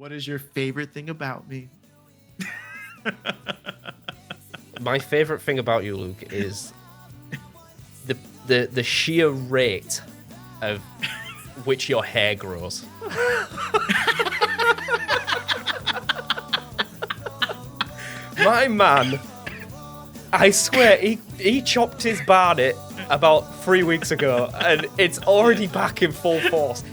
What is your favorite thing about me? My favorite thing about you, Luke, is the sheer rate of which your hair grows. My man, I swear, he chopped his barnet about 3 weeks ago, and it's already back in full force.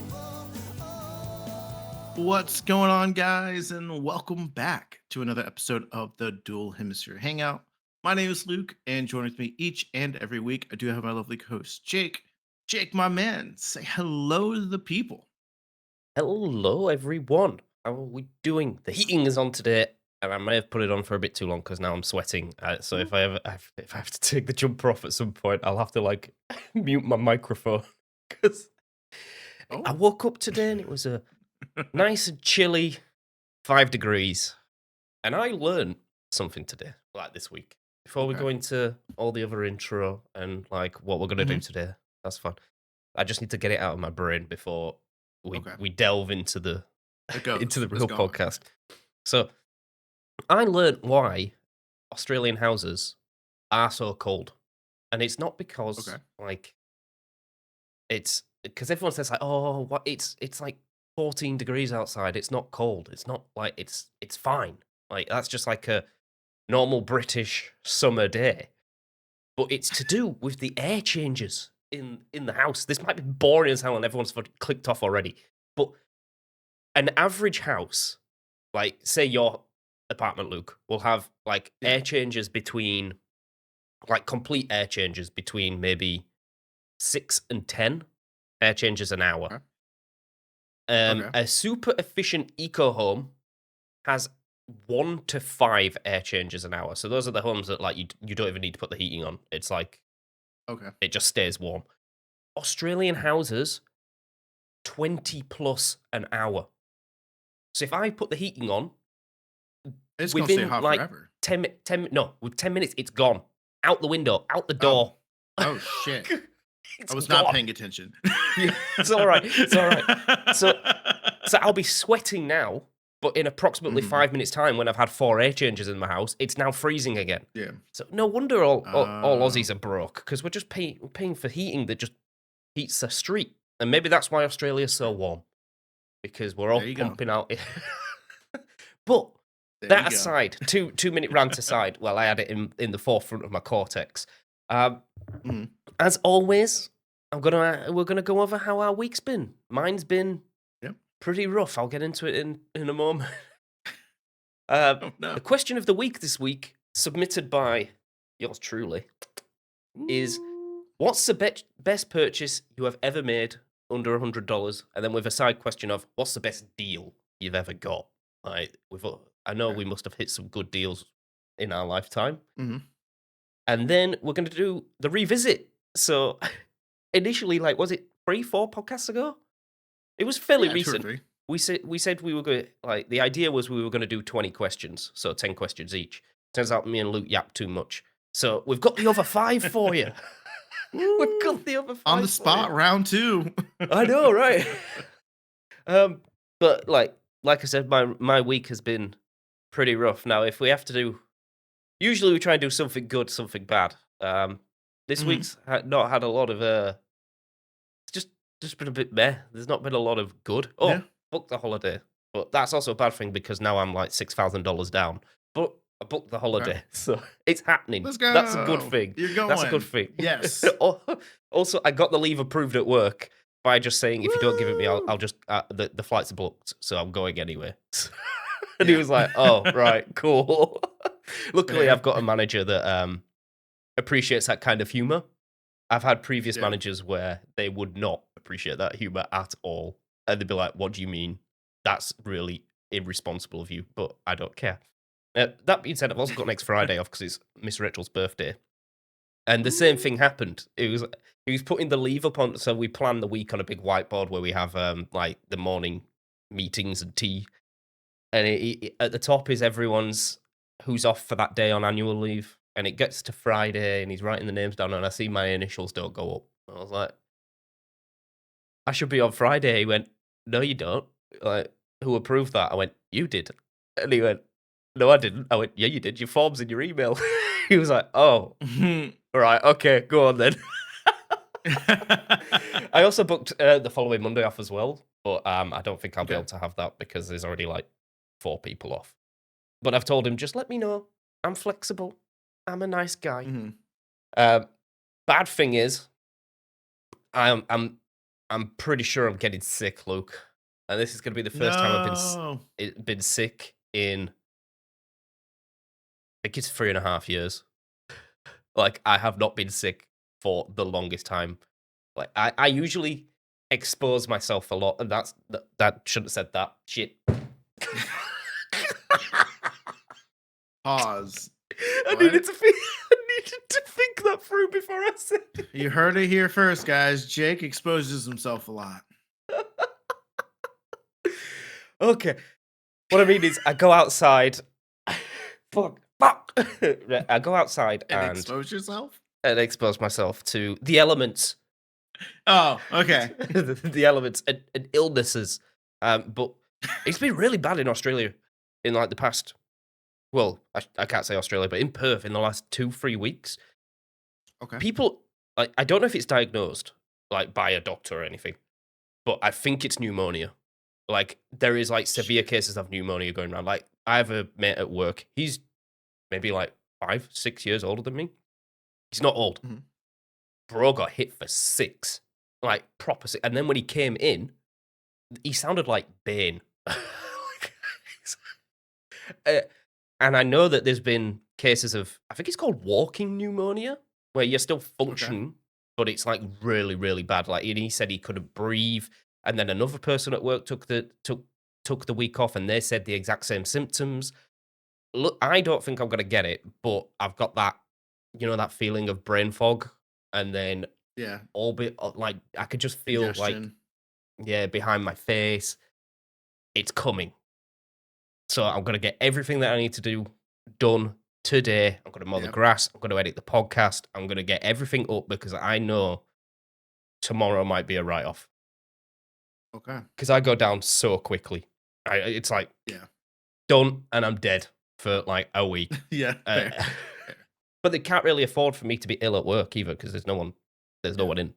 What's going on, guys, and welcome back to another episode of the Dual Hemisphere Hangout. My name is Luke, and joining me each and every week, I do have my lovely host, Jake. Jake, my man, say hello to the people. Hello, everyone. How are we doing? The heating is on today, and I may have put it on for a bit too long because now I'm sweating. So if I have to take the jumper off at some point, I'll have to mute my microphone because I woke up today and it was a nice and chilly 5 degrees, and I learned something today, this week. Before we go into all the other intro and what we're gonna do today, that's fun. I just need to get it out of my brain before we delve into the into the real podcast. So I learned why Australian houses are so cold, and it's not because it's because everyone says oh, what it's like 14 degrees outside. It's not cold. It's not it's fine. That's just like a normal British summer day. But it's to do with the air changes in the house. This might be boring as hell and everyone's clicked off already. But an average house, say your apartment, Luke, will have air changes between complete air changes between maybe 6 and 10 air changes an hour. A super efficient eco home has 1 to 5 air changes an hour. So those are the homes that you don't even need to put the heating on. It's it just stays warm. Australian houses, 20 plus an hour. So if I put the heating on, it's within gonna stay hot forever. 10 minutes, it's gone. Out the window, out the door. Oh shit. I was not paying attention. It's all right. It's all right. So I'll be sweating now, but in approximately 5 minutes' time, when I've had 4 air changes in my house, it's now freezing again. Yeah. So no wonder all Aussies are broke, because we're just paying for heating that just heats the street. And maybe that's why Australia's so warm, because we're all pumping out. But that aside, 2-minute rant aside, well, I had it in the forefront of my cortex. As always, we're gonna go over how our week's been. Mine's been pretty rough. I'll get into it in a moment. The question of the week this week, submitted by yours truly, is what's the best purchase you have ever made under $100? And then with a side question of what's the best deal you've ever got? I know we must have hit some good deals in our lifetime. And then we're going to do the revisit. So initially, was it 3-4 podcasts ago? It was fairly recent. We said we were going to, the idea was we were going to do 20 questions, so 10 questions each. Turns out me and Luke yapped too much. So we've got the other 5 for you. We've got the other 5 on the spot, round 2. I know, right? But like I said, my week has been pretty rough. Now, if we have to do, usually we try and do something good, something bad. This week's not had a lot of it's just been a bit meh. There's not been a lot of good. Booked the holiday, but that's also a bad thing because now I'm $6,000 down. But I booked the holiday, so it's happening. Let's go. That's a good thing. You're going. That's a good thing. Yes. Also, I got the leave approved at work by just saying, if you don't give it me, I'll just the flights are booked, so I'm going anyway. And he was like, "Oh, right, cool." Luckily, I've got a manager that appreciates that kind of humor. I've had previous managers where they would not appreciate that humor at all. And they'd be like, "What do you mean? That's really irresponsible of you," but I don't care. That being said, I've also got next Friday off because it's Miss Rachel's birthday. And the same thing happened. He was putting the leave up on, so we planned the week on a big whiteboard where we have the morning meetings and tea. And at the top is everyone's who's off for that day on annual leave. And it gets to Friday and he's writing the names down and I see my initials don't go up. I was like, I should be on Friday. He went, no, you don't. who approved that?" I went, "You did." And he went, "No, I didn't." I went, "Yeah, you did. Your form's in your email." He was like, "Oh, all right, okay, go on then." I also booked the following Monday off as well, but I don't think I'll be Okay. able to have that because there's already like 4 people off. But I've told him, "Just let me know. I'm flexible. I'm a nice guy." Mhm. Um, Bad thing is, I'm I'm I'm pretty sure I'm getting sick, Luke, and this is gonna be the first time I've No. been sick in, I think it's 3.5 years. Like, I have not been sick for the longest time. Like, I usually expose myself a lot, and that shouldn't have said that. Shit. Pause. I What? I needed to think that through before I said You heard it here first, guys. Jake exposes himself a lot. it. Okay. What I mean is I go outside. Fuck. Right, I go outside And expose yourself? and expose myself to the elements, Oh, okay. the elements and illnesses. But it's been really bad in Australia in like the past. Well, I can't say Australia, but in Perth in the last 2-3 weeks, Okay. people. I don't know if it's diagnosed like by a doctor or anything, but I think it's pneumonia. Like there is like severe Shit. cases of pneumonia going around. Like I have a mate at work. He's maybe like 5, 6 years older than me. He's not old. Mhm. Bro got hit for 6, like proper sick. And then when he came in, he sounded like Bane. Like, uh, and I know that there's been cases of, I think it's called walking pneumonia, where you're still Okay. functioning, but it's like really, really bad. Like, and he said he couldn't breathe. And then another person at work took the week off, and they said the exact same symptoms. Look, I don't think I'm gonna get it, but I've got that, that feeling of brain fog, and then Yeah. all bit like I could just feel like, Congestion. yeah, behind my face, it's coming. So I'm gonna get everything that I need to do done today. I'm gonna mow the Yeah. grass. I'm gonna edit the podcast. I'm gonna get everything up because I know tomorrow might be a write off Okay. because I go down so quickly. It's like Yeah. done and I'm dead for like a week. Yeah. Uh, Fair. Fair. but they can't really afford for me to be ill at work either because there's no one. There's no Yeah. one in.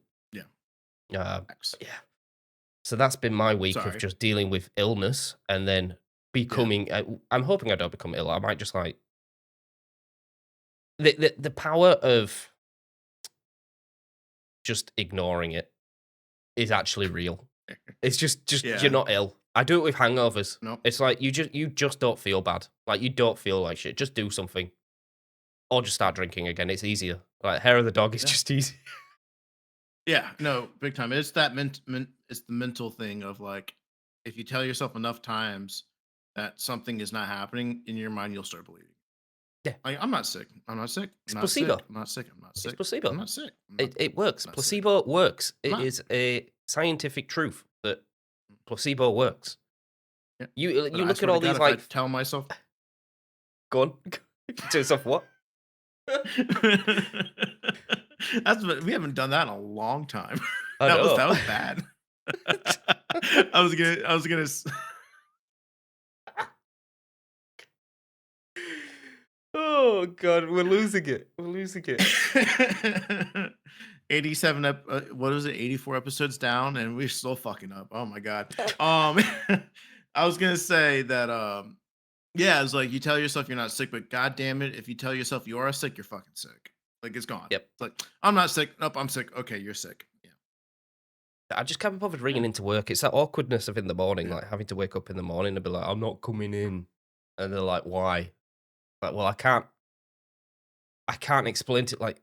Yeah. X. Yeah. So that's been my week of Sorry. just dealing with illness and then Yeah. becoming. I'm hoping I don't become ill. I might just like the power of just ignoring it is actually real. It's just you're Yeah. not ill. I do it with hangovers. Nope. It's like you just don't feel bad. Like you don't feel like shit. Just do something or just start drinking again. It's easier. Like hair of the dog is Yeah. just easy. Yeah. No, big time. It's that it's the mental thing of like, if you tell yourself enough times that something is not happening in your mind, you'll start believing. Yeah, Like, I'm not sick. I'm not sick. it's I'm not sick. placebo. I'm not sick. I'm not It's sick. I'm placebo. not sick. It works. I'm not sick. Placebo works. I'm It not. is a scientific truth that placebo works. Yeah. But You I look at swear to all God, these if I like tell myself go on to yourself what? we haven't done that in a long time. I know. That was bad. I was gonna. Oh god, we're losing it. We're losing it. 87 what was it, 84 episodes down and we're still fucking up. Oh my god. I was gonna say that yeah, it's like you tell yourself you're not sick, but god damn it, if you tell yourself you are sick, you're fucking sick. Like it's gone. Yep. It's like, I'm not sick. Nope, I'm sick. Okay, you're sick. Yeah. I just can't be bothered Yeah. ringing into work. It's that awkwardness of in the morning, Yeah. like having to wake up in the morning and be like, I'm not coming in. And they're like, why? Like, well, I can't explain to like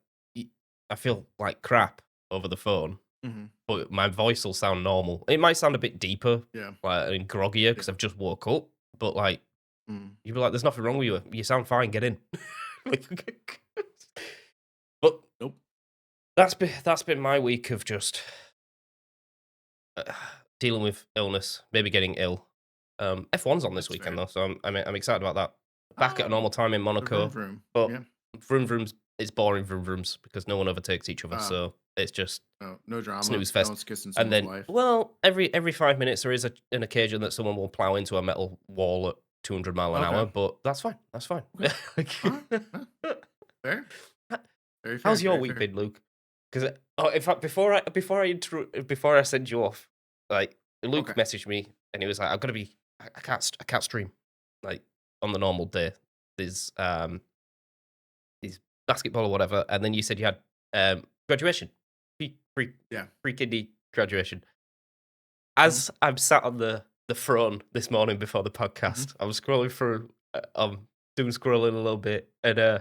I feel like crap over the phone, Hmm. but my voice will sound normal. It might sound a bit deeper, Yeah. like and groggier Yeah. because I've just woke up, but like Mm. you'd be like, "There's nothing wrong with you. You sound fine. Get in." Like, but Nope. that's been my week of just uh, dealing with illness, maybe getting ill. F1's on this That's weekend fair. though, so I'm excited about that. Back at a Oh, normal time in the vroom Monaco, vroom. but Yeah. vroom vrooms it's boring vroom vrooms because no one overtakes each other. Uh, So It's just Oh, no drama. snooze No fest. one's kissing And someone's then, wife. well, every 5 minutes there is an occasion that someone will plow into a metal wall at 200 mile an Okay. hour, but that's fine. That's fine. Okay. All right. Yeah, fair. Very fair. How's your Very week fair. been, Luke? Because in fact, before I send you off, like Luke Okay. messaged me and he was like, "I'm gonna be, I can't stream like on the normal day. There's there's basketball or whatever." And then you said you had graduation, pre Yeah. pre kindy graduation. Mhm. As I'm sat on the throne this morning before the Mhm. podcast, I was scrolling through, doom scrolling a little bit, and Oh,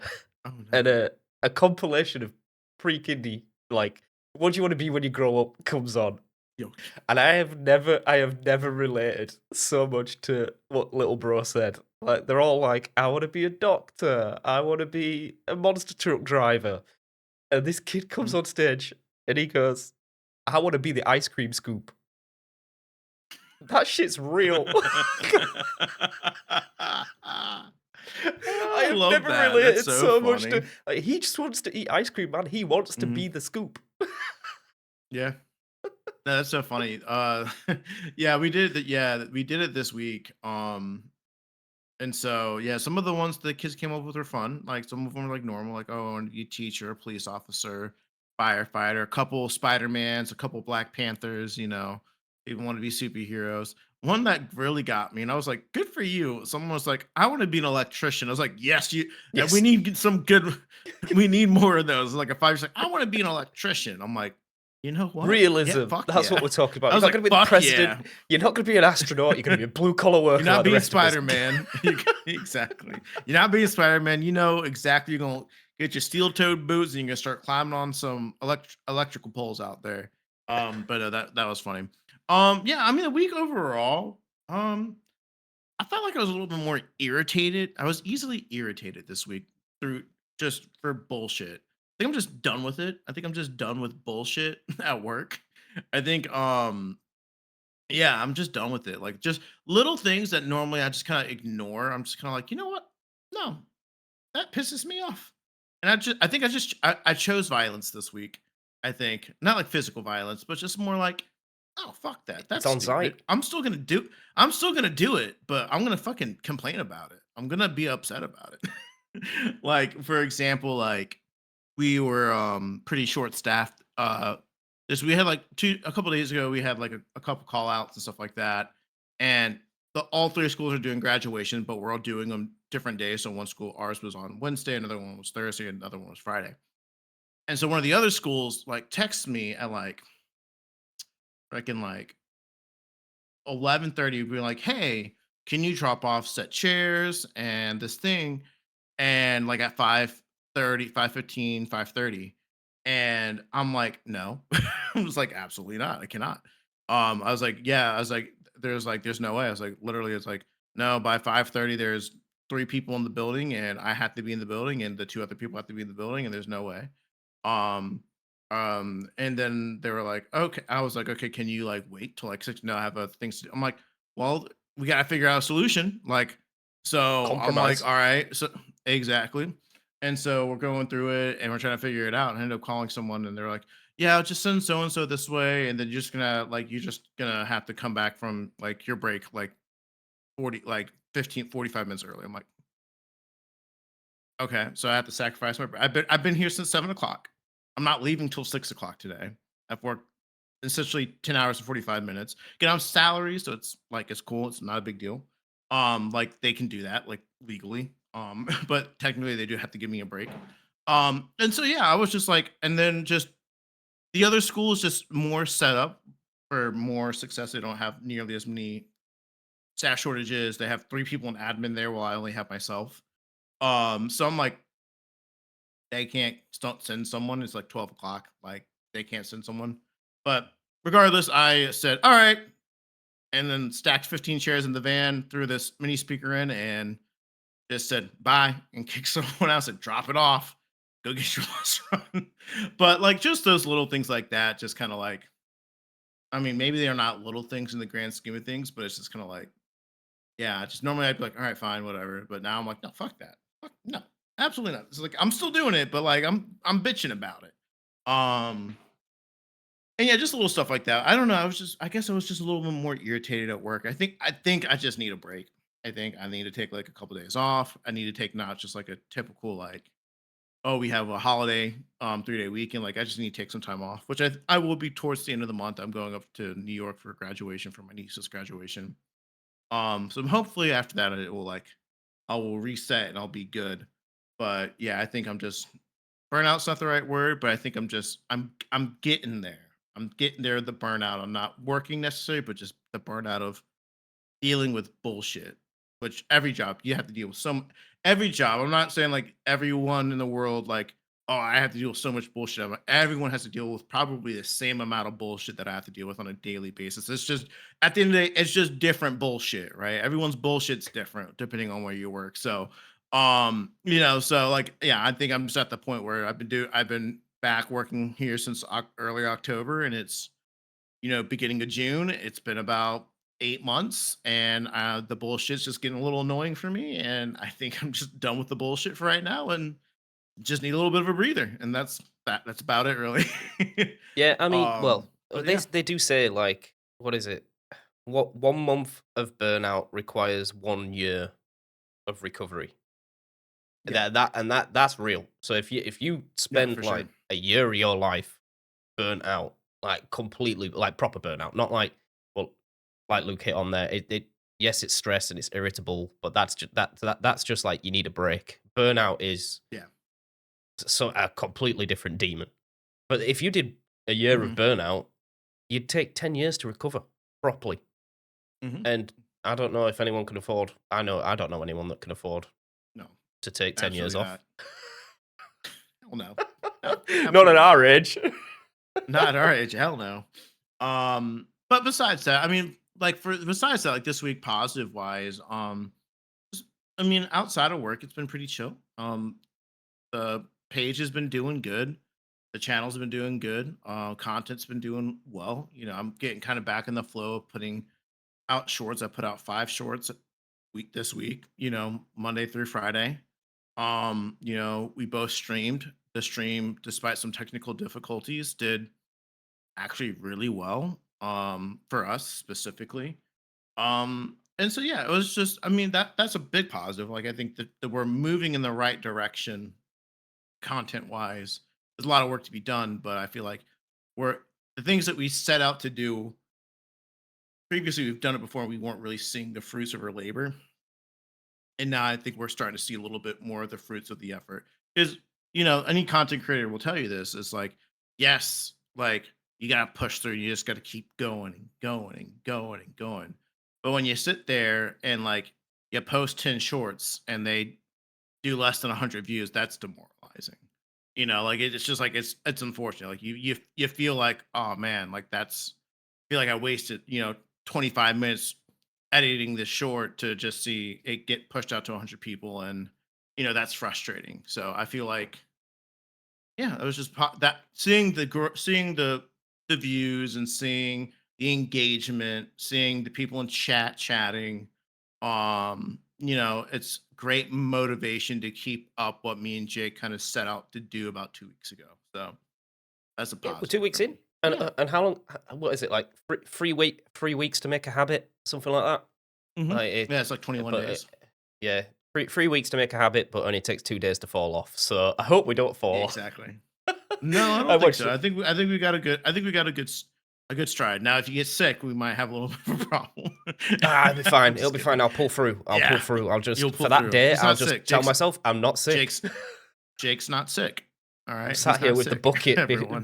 and nice. a compilation of pre-kindy, like, "What do you wanna be when you grow up?" comes on, Yo. and I have never related so much to what little bro said. Like, they're all like, "I wanna be a doctor. I wanna be a monster truck driver," and this kid comes Mhm. on stage, and he goes, "I wanna be the ice cream scoop." That shit's real. I I have love never that. That's related so so much to funny. he just wants to eat ice cream, man. He wants to Mhm. be the scoop. Yeah. No, that's so funny. Yeah, we did it this week. And so, yeah, some of the ones the kids came up with were fun. Like some of them were like normal, like, oh, I want to be a teacher, a police officer, firefighter, a couple Spider-Mans, a couple Black Panthers, people want to be superheroes. One that really got me, and I was like, good for you. Someone was like, I want to be an electrician. I was like, yes, we Yes. need some good, we need more of those. Like a five, like, I want to be an electrician. I'm like, you know what? Yeah, Realism. fuck That's what yeah. we're talking I about. You're was not like, gonna be the fuck yeah. president. You're not gonna be an astronaut. You're gonna be a blue collar You're worker not like the being rest of us. Spider-Man. Exactly. You're not being Spider-Man. You know exactly you're gonna get your steel-toed boots and you're gonna start climbing on some electrical poles out there. But that was funny. Yeah, I mean the week overall, I felt like I was a little bit more irritated. I was easily irritated this week through just for bullshit. I think I'm just done with it. I think I'm just done with bullshit at work. I think yeah, I'm just done with it. Like just little things that normally I just kind of ignore. I'm just kind of like, you know what? No, that pisses me off. And I think I chose violence this week. I think not like physical violence, but just more like, oh fuck that. It's That's on site. stupid. I'm still gonna do it, but I'm gonna fucking complain about it. I'm gonna be upset about it. Like for example, like we were pretty short staffed this we had like a couple days ago we had like a couple call outs and stuff like that, and all three schools are doing graduation, but we're all doing them different days. So one school, ours was on Wednesday, another one was Thursday, and another one was Friday. And so one of the other schools like texts me at like freaking like 11:30, being like, hey, can you drop off set chairs and this thing, and like at 5:30, 5:15, 5:30, and I'm like, no. I was like, absolutely not, I cannot. I was like, yeah, I was like there's no way. I was like, literally, it's like, no, by 5:30 there's three people in the building and I have to be in the building and the two other people have to be in the building and there's no way. um and then they were like, okay. I was like, okay, can you like wait till like 6? No, I have things to do. I'm like, well, we got to figure out a solution. Like, so I'm like, Compromise. all right. So exactly. And so we're going through it and we're trying to figure it out. And I ended up calling someone and they're like, yeah, I'll just send so and so this way. And then you're just gonna have to come back from like your break like 40, like 15, 45 minutes early. I'm like, okay, so I have to sacrifice I've been here since 7 o'clock. I'm not leaving till 6 o'clock today. I've worked essentially 10 hours and 45 minutes. Get on salary, so it's like it's cool. It's not a big deal. Like they can do that like legally. But technically they do have to give me a break. And so yeah, I was just like, and then just the other school is just more set up for more success. They don't have nearly as many staff shortages. They have three people in admin there while I only have myself. So I'm like, they can't don't send someone. It's like 12 o'clock. Like they can't send someone. But regardless, I said, all right. And then stacked 15 chairs in the van, threw this mini speaker in, and just said bye and kicked someone else and drop it off. Go get your bus run. But like just those little things like that, just kind of like, I mean, maybe they're not little things in the grand scheme of things, but it's just kind of like, yeah, just normally I'd be like, all right, fine, whatever. But now I'm like, no, fuck that. Fuck, no, absolutely not. It's like I'm still doing it, but like I'm bitching about it. Um, And yeah, just little stuff like that. I don't know. I guess I was just a little bit more irritated at work. I think I just need a break. I think I need to take like a couple days off. I need to take not just like a typical like, oh, we have a holiday 3-day weekend. Like I just need to take some time off, which I will be towards the end of the month. I'm going up to New York for graduation for my niece's graduation. So hopefully after that it will like I will reset and I'll be good. But yeah, I think I'm just burnout's not the right word, but I think I'm getting there. I'm getting there. The burnout. I'm not working necessarily, but just the burnout of dealing with bullshit, which every job you have to deal with every job. I'm not saying like everyone in the world, like, oh, I have to deal with so much bullshit. Everyone has to deal with probably the same amount of bullshit that I have to deal with on a daily basis. It's just at the end of the day, it's just different bullshit, right? Everyone's bullshit's different depending on where you work. So so like yeah, I think I'm just at the point where I've been back working here since early October and it's beginning of June. It's been about 8 months, and the bullshit's just getting a little annoying for me. And I think I'm just done with the bullshit for right now, and just need a little bit of a breather. And that's about it, really. Yeah, I mean, well, But they yeah, they do say like, what is it? What 1 month of burnout requires 1 year of recovery. yeah, That's real. So if you yeah, spend for sure. like a year of your life burnt out, like completely, like proper burnout, not like, well, like Luke hit on there. It yes, it's stress and it's irritable, but that's just like you need a break. Burnout is Yeah. so a completely different demon. But if you did a year of Hmm. burnout, you'd take 10 years to recover properly. Hmm. And I don't know if anyone can afford. I don't know anyone that can afford No, to take 10 years absolutely off. not. Hell no. No, Not at absolutely not. our age. Not at our age. Hell no. But besides that, I mean, like for besides that, like this week, positive wise, Just- I mean, outside of work, it's been pretty chill. The page has been doing good. The channel's been doing good. Content's been doing well. I'm getting kind of back in the flow of putting out shorts. I put out 5 shorts week this week. Monday through Friday. We both streamed. The stream, despite some technical difficulties, did actually really well. For us specifically. And so yeah, it was just I mean that's a big positive. Like I think that we're moving in the right direction content wise. There's a lot of work to be done, but I feel like we're the things that we set out to do previously, we've done it before, we weren't really seeing the fruits of our labor. And now I think we're starting to see a little bit more of the fruits of the effort. Because any content creator will tell you this. It's like, yes, like you gotta push through, you just gotta keep going and going and going and going. But when you sit there and like you post 10 shorts and they do less than 100 views, that's demoralizing. Like it's just like it's unfortunate. Like you feel like, oh man, like feel like I wasted, 25 minutes editing this short to just see it get pushed out to 100 people, and that's frustrating. So I feel like yeah, it was just that seeing the views and seeing the engagement, seeing the people in chatting. It's great motivation to keep up what me and Jake kind of set out to do about 2 weeks ago. So that's a Yeah, we're 2 positive weeks for in, me. But yeah. and how long? What is it like? 3 weeks to make a habit, something like that. Like Yeah, it's like 21 but days. yeah, 3 weeks to make a habit, but only takes 2 days to fall off. So I hope we don't Yeah, fall off. exactly. No, I I don't think watched. so. I think we got a good a good stride. Now if you get sick, we might have a little bit of a problem. It'll be I'm fine. It'll just be fine. kidding. I'll pull through. I'll pull Yeah, through. I'll you'll just pull for that through. day, He's I'll not just sick. tell myself I'm not sick. Jake's Jake's not sick. All I'm right, sat he's here not with the sick. bucket. Everyone.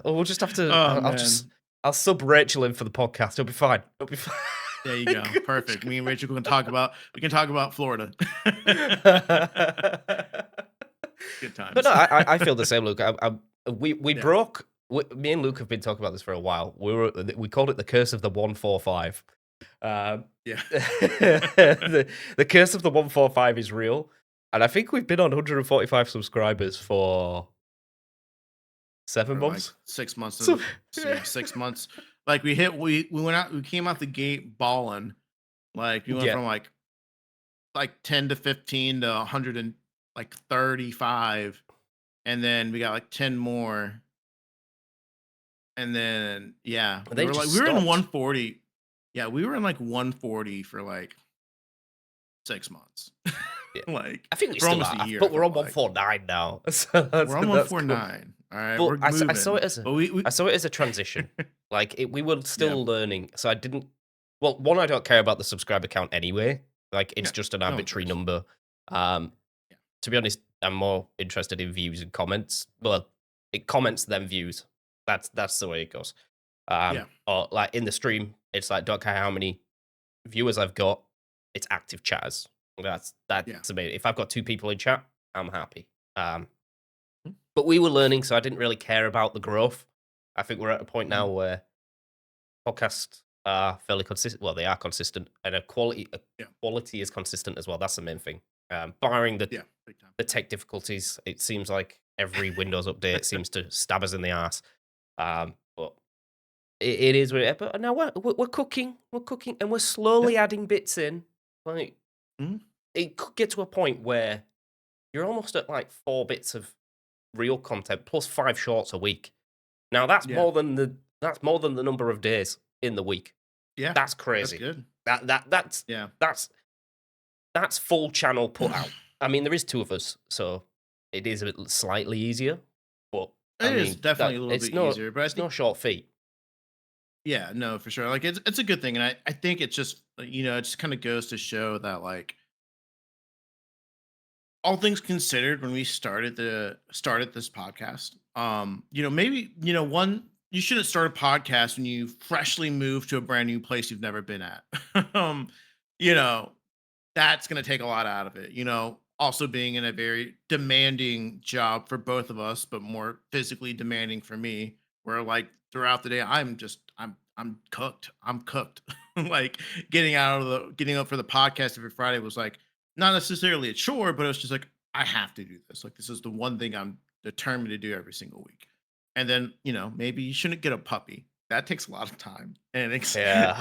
We'll just have to. Oh I'll just. man. I'll sub Rachel in for the podcast. It'll be fine. It'll be fine. There you go. Perfect. Me and Rachel can talk about Florida. Good But times. no, I feel the same, Luke. We Yeah. broke. Me and Luke have been talking about this for a while. We called it the curse of the 145. Um, Yeah. the curse of the 145 is real, and I think we've been on 145 subscribers for seven For like months. 6 months So, so yeah, 6 months. Like we came out the gate balling. Like we went yeah, from like 10 to 15 to 100 and like 35 and then we got like 10 more, and then yeah, And they just we were in stopped. 140. Yeah, we were in like 140 for like 6 months, Yeah. like I think we for still almost a are, year. I but we're felt on like 149 now. So we're on that's cool. 149. All right, But we're I saw it moving, as a but we I saw it as a transition. Like, we were yeah, still learning, so I didn't well, 1, I don't care about the subscriber count anyway. Like, it's yeah, just an no one arbitrary cares. number. Um, Yeah, to be honest, I'm more interested in views and comments. Well, it comments then views. That's the way it goes. yeah, Or, like, in the stream, it's like, don't care how many viewers I've got, it's active chatters. yeah. That's amazing. If I've got 2 people in chat, I'm happy. Um, Mhm, but we were learning, so I didn't really care about the growth. I think we're at a point now mhm, where podcasts are fairly consistent. Well, they are consistent, and yeah, quality is consistent as well. That's the main thing. Barring yeah, big time. the tech difficulties, it seems like every Windows update seems to stab us in the ass. But it is what it. But now we're cooking, and we're Yeah, slowly adding bits in. Like, mhm, it could get to a point where you're almost at like 4 bits of real content plus 5 shorts a week. Now yeah, that's more than the number of days in the week. yeah. That's That's crazy. good. That that that's Yeah, that's that's full channel put it out. I mean, there is 2 of us, so it is a bit slightly easier, but I is mean, definitely that a little bit easier, but I it's no think short feat. yeah, no, for sure. Like it's a good thing, and I think it's just it just kind of goes to show that like all things considered, when we started this podcast, maybe one you shouldn't start a podcast when you freshly moved to a brand new place you've never been at. You know, that's going to take a lot out of it. Also being in a very demanding job for both of us, but more physically demanding for me, where like throughout the day, I'm cooked. I'm cooked. Like getting up for the podcast every Friday was like not necessarily a chore, but it was just like, I have to do this. Like, this is the one thing I'm determined to do every single week. And then, maybe you shouldn't get a puppy. That takes a lot of time. And Yeah.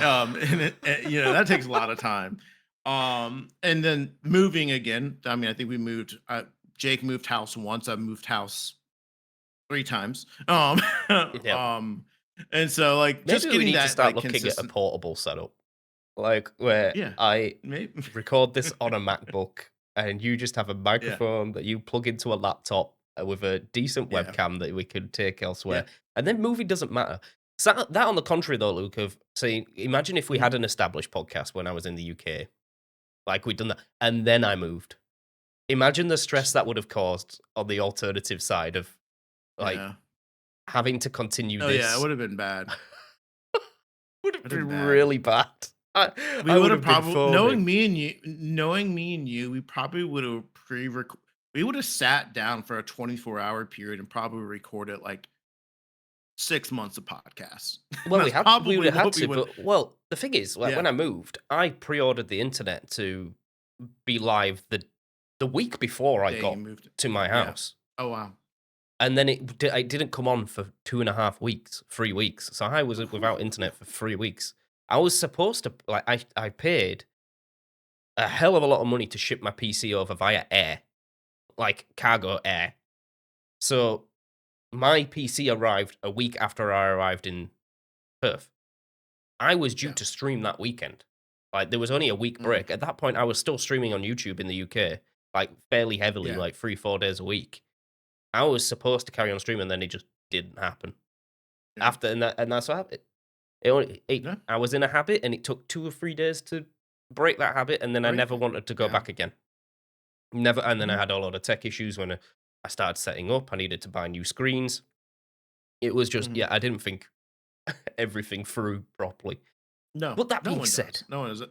that takes a lot of time. And then moving again. I mean, I think Jake moved house once. I've moved house 3 times. Yep. And so like just Maybe we getting need to that start like looking at a consistent. portable setup, like, where Yeah. I Maybe. record this on a MacBook, and you just have a Yeah. microphone that you plug into a laptop, with a decent Yeah. webcam that we could take Yeah. elsewhere, and then movie doesn't matter. So that on the contrary though, Luke, of saying, imagine if we Mhm. had an established podcast when I was in the UK, like we'd done that, and then I moved. Imagine the stress that would have caused on the alternative side of, like, Yeah. having to continue Oh yeah, it this. would have been bad. Would have Would have been been bad. really bad. I We I would would have have been probably foaming. knowing me and you, we probably would have we would have sat down for a 24-hour period and probably recorded like 6 months of podcasts. Well, That's we would probably have had what we to, would. but well, the thing is, like, when Yeah. I moved, I pre-ordered the internet to be live the week before I Day you got moved it. to my Yeah. house, Oh wow. and then it didn't come on for 2.5 weeks, 3 weeks, so I was without Ooh. internet for 3 weeks. I was supposed to, like, I paid a hell of a lot of money to ship my PC over via air, like cargo air. So my PC arrived a week after I arrived in Perth. I was due Yeah. to stream that weekend. Like, there was only a week Mm, break. At that point, I was still streaming on YouTube in the UK, like, fairly heavily, yeah. like 3, 4 days a week. I was supposed to carry on streaming, then it just didn't happen. Yeah. After and that's what happened. It only it Yeah. I was in a habit, and it took 2 or 3 days to break that habit, and then I Break never it. wanted to go Yeah. back again. Never. And then I Mhm. had a lot of tech issues when I started setting up. I needed to buy new screens. It was just, Mhm. yeah, I didn't think everything through properly. No, But that no being one said, does. No one does it.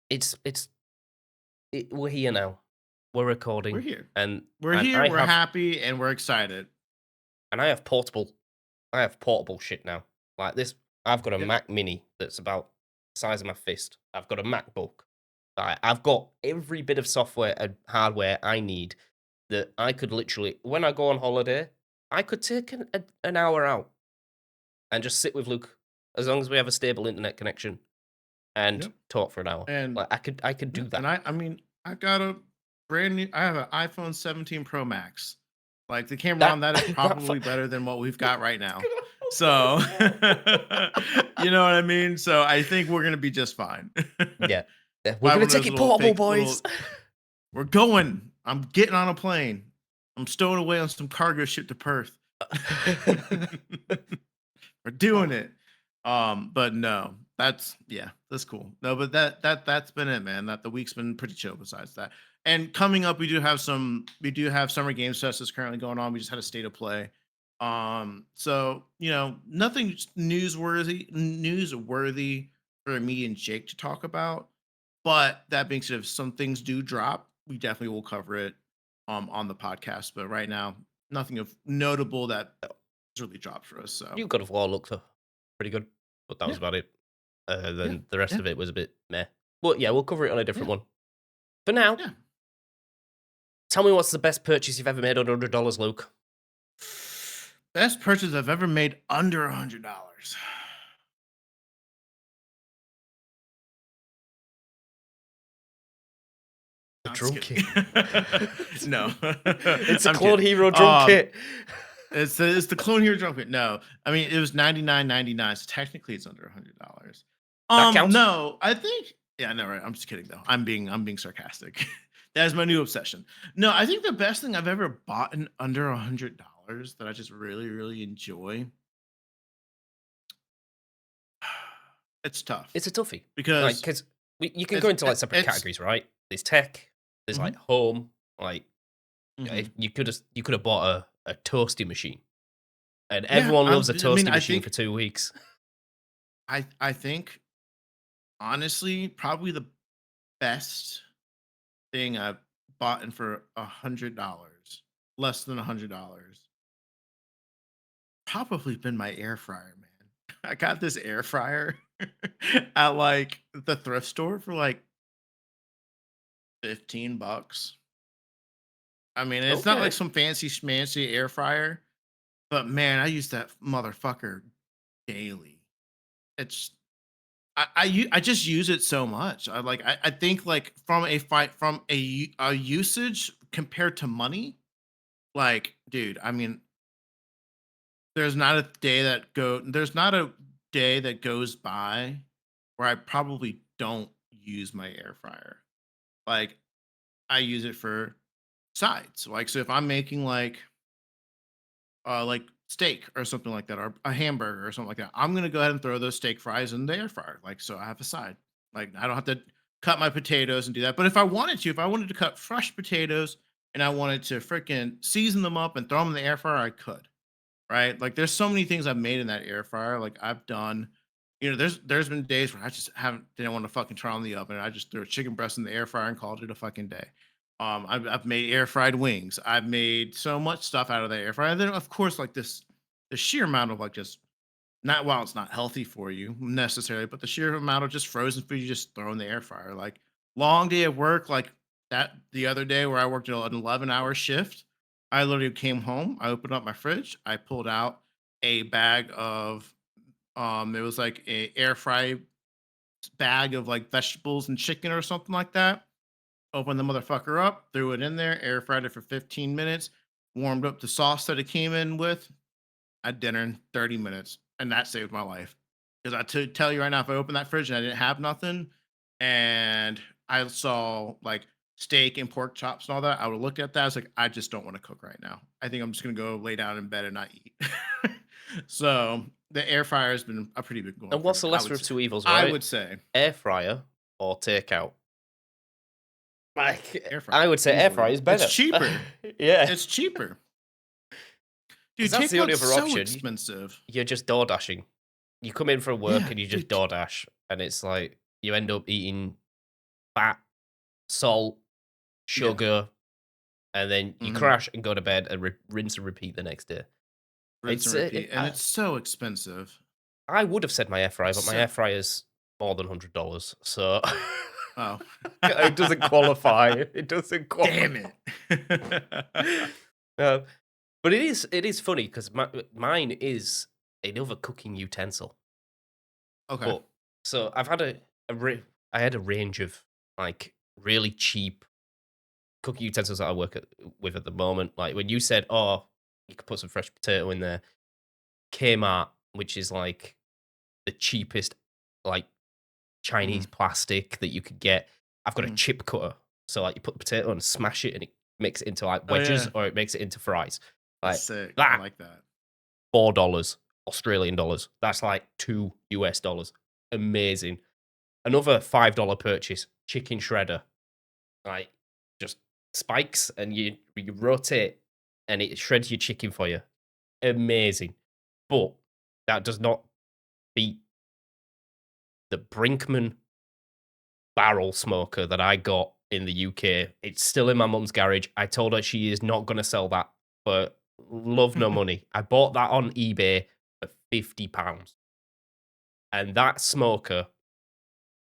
it's we're here now. We're We're recording, here. and We're and here. I We're have happy, and we're excited. and I have portable shit now. Like this, I've got a Yep. Mac Mini that's about the size of my fist. I've got a MacBook. I've got every bit of software and hardware I need, that I could literally, when I go on holiday, I could take an hour out and just sit with Luke, as long as we have a stable internet connection, and Yep. talk for an hour. And Like, I could yeah, do and that. I mean, I got a I have an iPhone 17 Pro Max. Like, the camera That on that is that fa probably better than what we've got right now. Oh my So, god. you know what I mean? So, I think we're gonna be just fine. Yeah. Yeah, we're Buy gonna one of take those it little portable, fake boys. little "We're going. I'm getting on a plane. I'm stowing away on some cargo ship to Perth. We're doing Oh, it." But no, that's yeah, that's cool. No, but that's been it, man. That the week's been pretty chill besides that. And coming up, we do have Summer Games Fest that's currently going on. We just had a state of play. So nothing newsworthy for me and Jake to talk about. But that being said, if some things do drop, we definitely will cover it on the podcast. But right now, nothing of notable that has really dropped for us. So New God of War looked pretty good, but that was yeah, about it. yeah, Then the rest yeah, of it was a bit meh. But yeah, we'll cover it on a yeah, different one. For now, yeah. tell me what's the best purchase you've ever made under $100, Luke? Best purchase I've ever made under $100. A I'm just drum kidding. kit. No, It's a I'm Clone kidding. Hero drum kit. It's the Clone Hero drum kit. No, I mean it was 99.99, so technically it's under $100. That counts. No, I think yeah, no, right. I'm just kidding though. I'm being sarcastic. That is my new obsession. No, I think the best thing I've ever bought in under $100 that I just really, really enjoy. It's tough It's a toughie. Like, because because you can go it's into like separate it's categories, right? There's tech, there's like mhm, home. Like, mhm. you could have bought a toasty machine, and Yeah, everyone loves a I mean, toasty machine for 2 weeks. I think honestly, probably the best thing I've bought in for $100, less than $100, probably been my air fryer, man. I got this air fryer at like the thrift store for like $15. I mean, it's not like Okay. some fancy schmancy air fryer, but man, I use that motherfucker daily. It's I just use it so much. I think like from a usage compared to money, like dude, I mean, there's not a day that goes by where I probably don't use my air fryer. Like I use it for sides. Like so if I'm making like steak or something like that, or a hamburger or something like that, I'm gonna go ahead and throw those steak fries in the air fryer. Like so, I have a side. Like I don't have to cut my potatoes and do that. But if I wanted to cut fresh potatoes and I wanted to freaking season them up and throw them in the air fryer, I could. Right? Like there's so many things I've made in that air fryer. Like I've done. There's been days where I just haven't didn't want to fucking turn on the oven. I just threw a chicken breast in the air fryer and called it a fucking day. I've made air fried wings. I've made so much stuff out of the air fryer. And then of course, like the sheer amount of like just not while it's not healthy for you necessarily, but the sheer amount of just frozen food you just throw in the air fryer. Like long day of work, like that the other day where I worked an 11-hour shift. I literally came home, I opened up my fridge, I pulled out a bag of it was like a air fry bag of like vegetables and chicken or something like that. Opened the motherfucker up, threw it in there, air fried it for 15 minutes, warmed up the sauce that it came in with, at dinner in 30 minutes. And that saved my life. Because tell you right now, if I opened that fridge and I didn't have nothing and I saw like steak and pork chops and all that, I would have looked at that. I was like, I just don't want to cook right now. I think I'm just going to go lay down in bed and not eat. So the air fryer has been a pretty big one And for what's me. the lesser of two evils, I right? would say Air fryer or takeout? Like, air fryer I would say air fryer easily. is It's better. cheaper. Yeah, It's cheaper. because Dude, that's the only takeout's other so option. expensive. You're just door dashing. You come in from work Yeah, and you just dude. door dash, and it's like you end up eating fat, salt, Yeah. sugar, and then you Mhm. crash and go to bed and rinse and repeat the next day. Rinse and repeat, and I it's so expensive. I would have said my air fryer, It's but my so air fryer's more than $100, so oh. it doesn't qualify. It doesn't Damn qualify. it. Uh, but it is funny because mine is another cooking utensil. Okay. But so I've had a I had a range of like really cheap cooking utensils that I with at the moment. Like when you said, "Oh, you could put some fresh potato in there," Kmart, which is like the cheapest, like Chinese Mhm. plastic that you could get. I've got a Mhm. chip cutter, so like you put the potato and smash it, and it makes it into like Oh wedges, yeah, or it makes it into fries. that's Like sick. I that, like that. $4 Australian dollars. That's like $2 US. Amazing. Another $5 purchase, chicken shredder. Like just spikes, and you rotate, and it shreds your chicken for you. Amazing. But that does not beat the Brinkman barrel smoker that I got in the UK. It's still in my mum's garage. I told her she is not going to sell that for love no money. I bought that on eBay for £50. And that smoker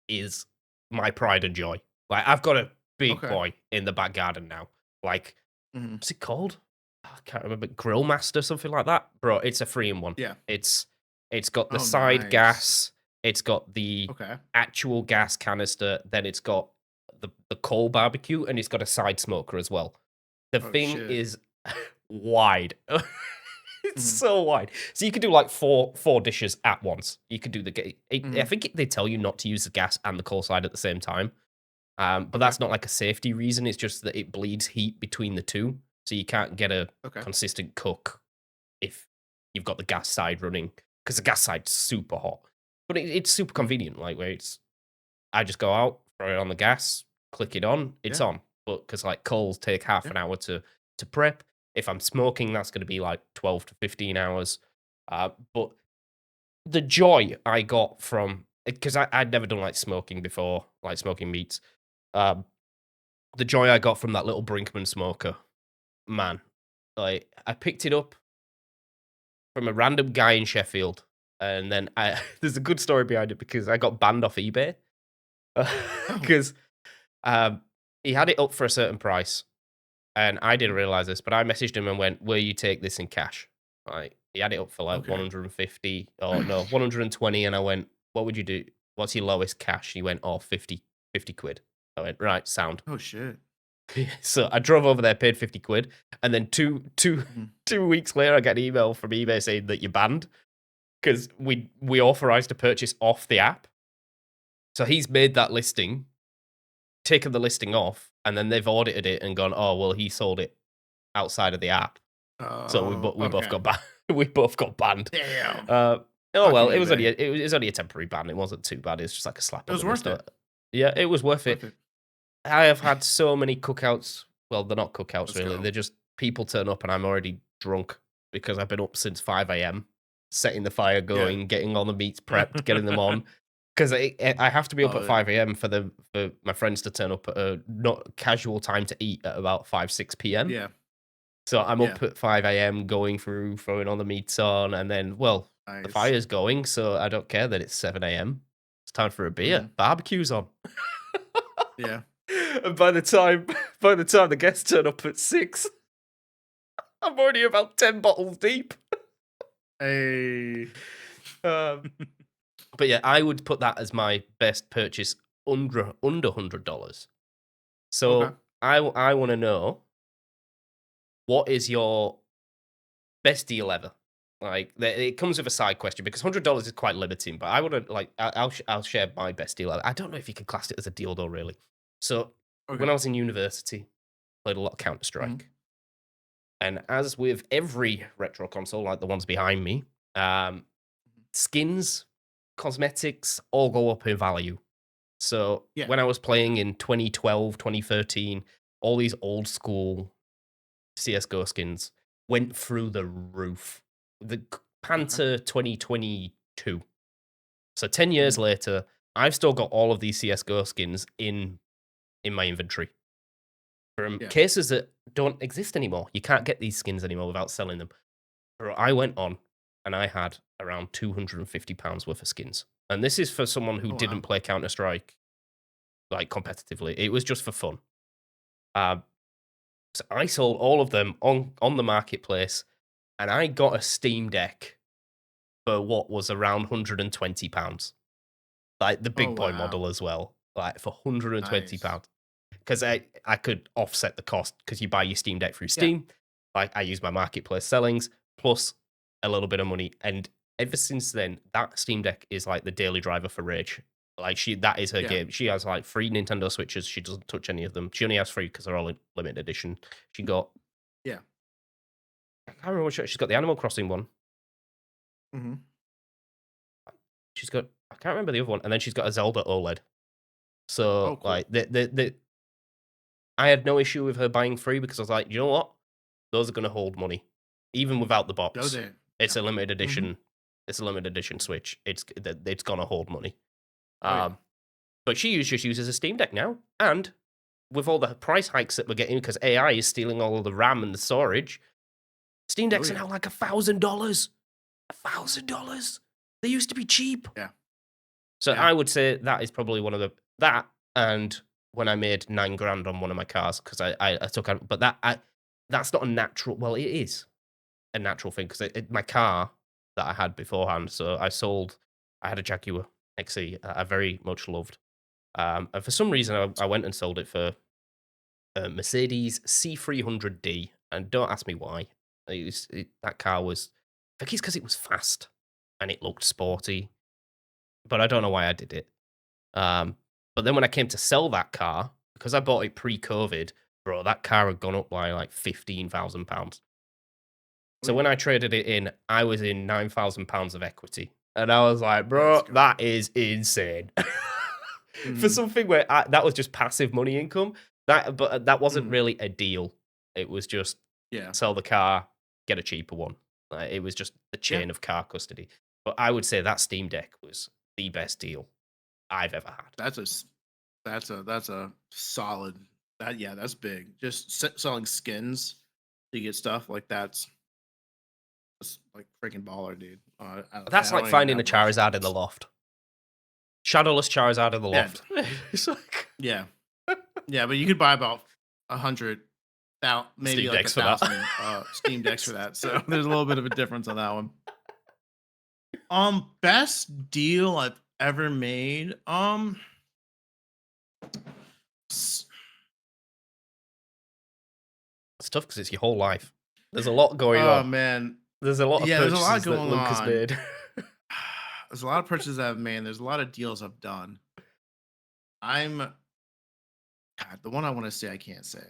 is my pride and joy. Like, I've got a big Okay. boy in the back garden now. Like, Mhm. what's it called? I can't remember. Grill Master, something like that. Bro, it's a 3-in-1. Yeah. It's it's got the Oh, side nice. gas, it's got the Okay. actual gas canister, then it's got the coal barbecue, and it's got a side smoker as well. The Oh thing shit. is wide. It's Mhm. so wide. So you could do like four dishes at once. You could do I Mhm. think they tell you not to use the gas and the coal side at the same time. But Okay. that's not like a safety reason. It's just that it bleeds heat between the two, so you can't get a Okay. consistent cook if you've got the gas side running, because the gas side's super hot. But it's super Mhm. convenient. Like where it's, I just go out, throw it on the gas, click it on, it's Yeah. on. But because like coals take half Yeah. an hour to prep. If I'm smoking, that's going to be like 12 to 15 hours. But the joy I got from, because I'd never done like smoking before, like smoking meats. Um, the joy I got from that little Brinkman smoker, man. Like I picked it up from a random guy in Sheffield, and then I there's a good story behind it because I got banned off eBay Oh. because um, he had it up for a certain price, and I didn't Mhm. realize this, but I messaged him and went, "Will you take this in cash?" Like he had it up for like Okay. 150 or no 120, and I went, "What would you do? What's your lowest cash?" He went, "Oh, 50 quid." I went, "Right, sound." Oh shit. So I drove over there, paid 50 quid, and then Mhm. 2 weeks later, I get an email from eBay saying that you're banned because we authorized a purchase off the app. So he's made that listing, taken the listing off, and then they've audited it and gone, oh well, he sold it outside of the app. So Oh, we both okay. got banned. We both got banned. Damn. Uh, oh Fucking well, eBay. it was only a temporary ban. It wasn't too bad. It's just like a slap It on was the worth wrist. it. Yeah, it was worth it. Worth it. I have had so many cookouts. Well, they're not cookouts Let's really. go. They're just people turn up and I'm already drunk because I've been up since 5 a.m., setting the fire Yeah. going, getting all the meats prepped, getting them on. Because I have to be up at Oh, 5 a.m. for my friends to turn up at a not casual time to eat at about 5 6 p.m. yeah. So I'm Yeah. up at 5 a.m. going through, throwing all the meats on, and then well, the Nice. fire's going, so I don't care that it's 7 a.m. It's time for a beer. Mhm. Barbecue's on. Yeah. And by the time the guests turn up at 6, I'm already about 10 bottles deep. Hey. Um, but yeah, I would put that as my best purchase under $100. Okay. So I want to know, what is your best deal ever? Like it comes with a side question because $100 is quite limiting. But I want to like I'll share my best deal ever. I don't know if you can class it as a deal though, really. So when Okay. I was in university, played a lot of Counter Mhm. Strike. And as with every retro console, like the ones behind me, um, skins, cosmetics all go up in value. So Yeah. when I was Yeah. playing in 2012, 2013, all these old school CSGO skins went through the roof. The Okay. Panther 2022. So 10 years Mhm. later, I've still got all of these CSGO skins in my inventory from Yeah. cases that don't exist anymore. You can't get these skins anymore without selling them. Bro, I went on and I had around £250 worth of skins. And this is for someone who Oh didn't wow. play Counter Strike like competitively. It was just for fun. Um, so I sold all of them on the marketplace, and I got a Steam Deck for what was around £120, like the Oh big boy wow. model as well, like for £120. Nice. because I could offset the cost because you buy your Steam Deck through Yeah. Steam. Like I use my marketplace sellings plus a little bit of money, and ever since then, that Steam Deck is like the daily driver for Rage. Like that is her Yeah. game. She has like 3 Nintendo Switches. She doesn't touch any of them. She only has 3 because they're all in limited edition. She got Yeah. I can't remember she's got the Animal Crossing one. Mhm. She's got I can't remember the other one, and then she's got a Zelda OLED. Oh, So cool. like the I had no issue with her buying 3 because I was like, you know what? Those are gonna hold money, even without the Go box. there. It's Yeah. a limited Mhm. edition. It's a limited edition Switch. It's gonna hold money. Oh, yeah. Um, but just uses a Steam Deck now, and with all the price hikes that we're getting because AI is stealing all of the RAM and the storage, Steam Oh, Decks are yeah. now like $1,000. $1,000. They used to be cheap. Yeah. So Yeah. I would say that is probably one of the that and when I made 9 grand on one of my cars because I took out, but that's not a natural. Well, it is a natural thing because my car that I had beforehand. So I sold. I had a Jaguar XE I very much loved, and for some reason I went and sold it for a Mercedes C300D, and don't ask me why. That car was. I think it's because it was fast and it looked sporty, but I don't know why I did it. But then when I came to sell that car, because I bought it pre-COVID, bro, that car had gone up by like £15,000. Oh, So yeah. when I traded it in, I was in £9,000 of equity. And I was like, Let's bro, go. that is insane. For Mhm. something where that was just passive money income, that wasn't Mhm. really a deal. It was just Yeah. sell the car, get a cheaper one. It was just the Yeah. chain of car custody. But I would say that Steam Deck was the best deal I've ever had. That's a s that's a solid yeah, that's big. Just selling skins to get stuff, like, that's, like, freaking baller, dude. That's I like don't even finding a have words for Charizard in the this. loft. Shadowless Charizard in the Yeah. loft. It's like Yeah. Yeah, but you could buy about 100 maybe, Steam like, decks for that. 1,000, Steam decks for that, so there's a little bit of a difference on that one. Best deal I've ever made, s It's tough because it's your whole life. There's a lot going oh, on. man. There's a lot of Yeah, there's a lot purchases that going Luke has on. made. There's a lot of purchases I've made, there's a lot of deals I've done. I'm God, the one I wanna say, I can't say.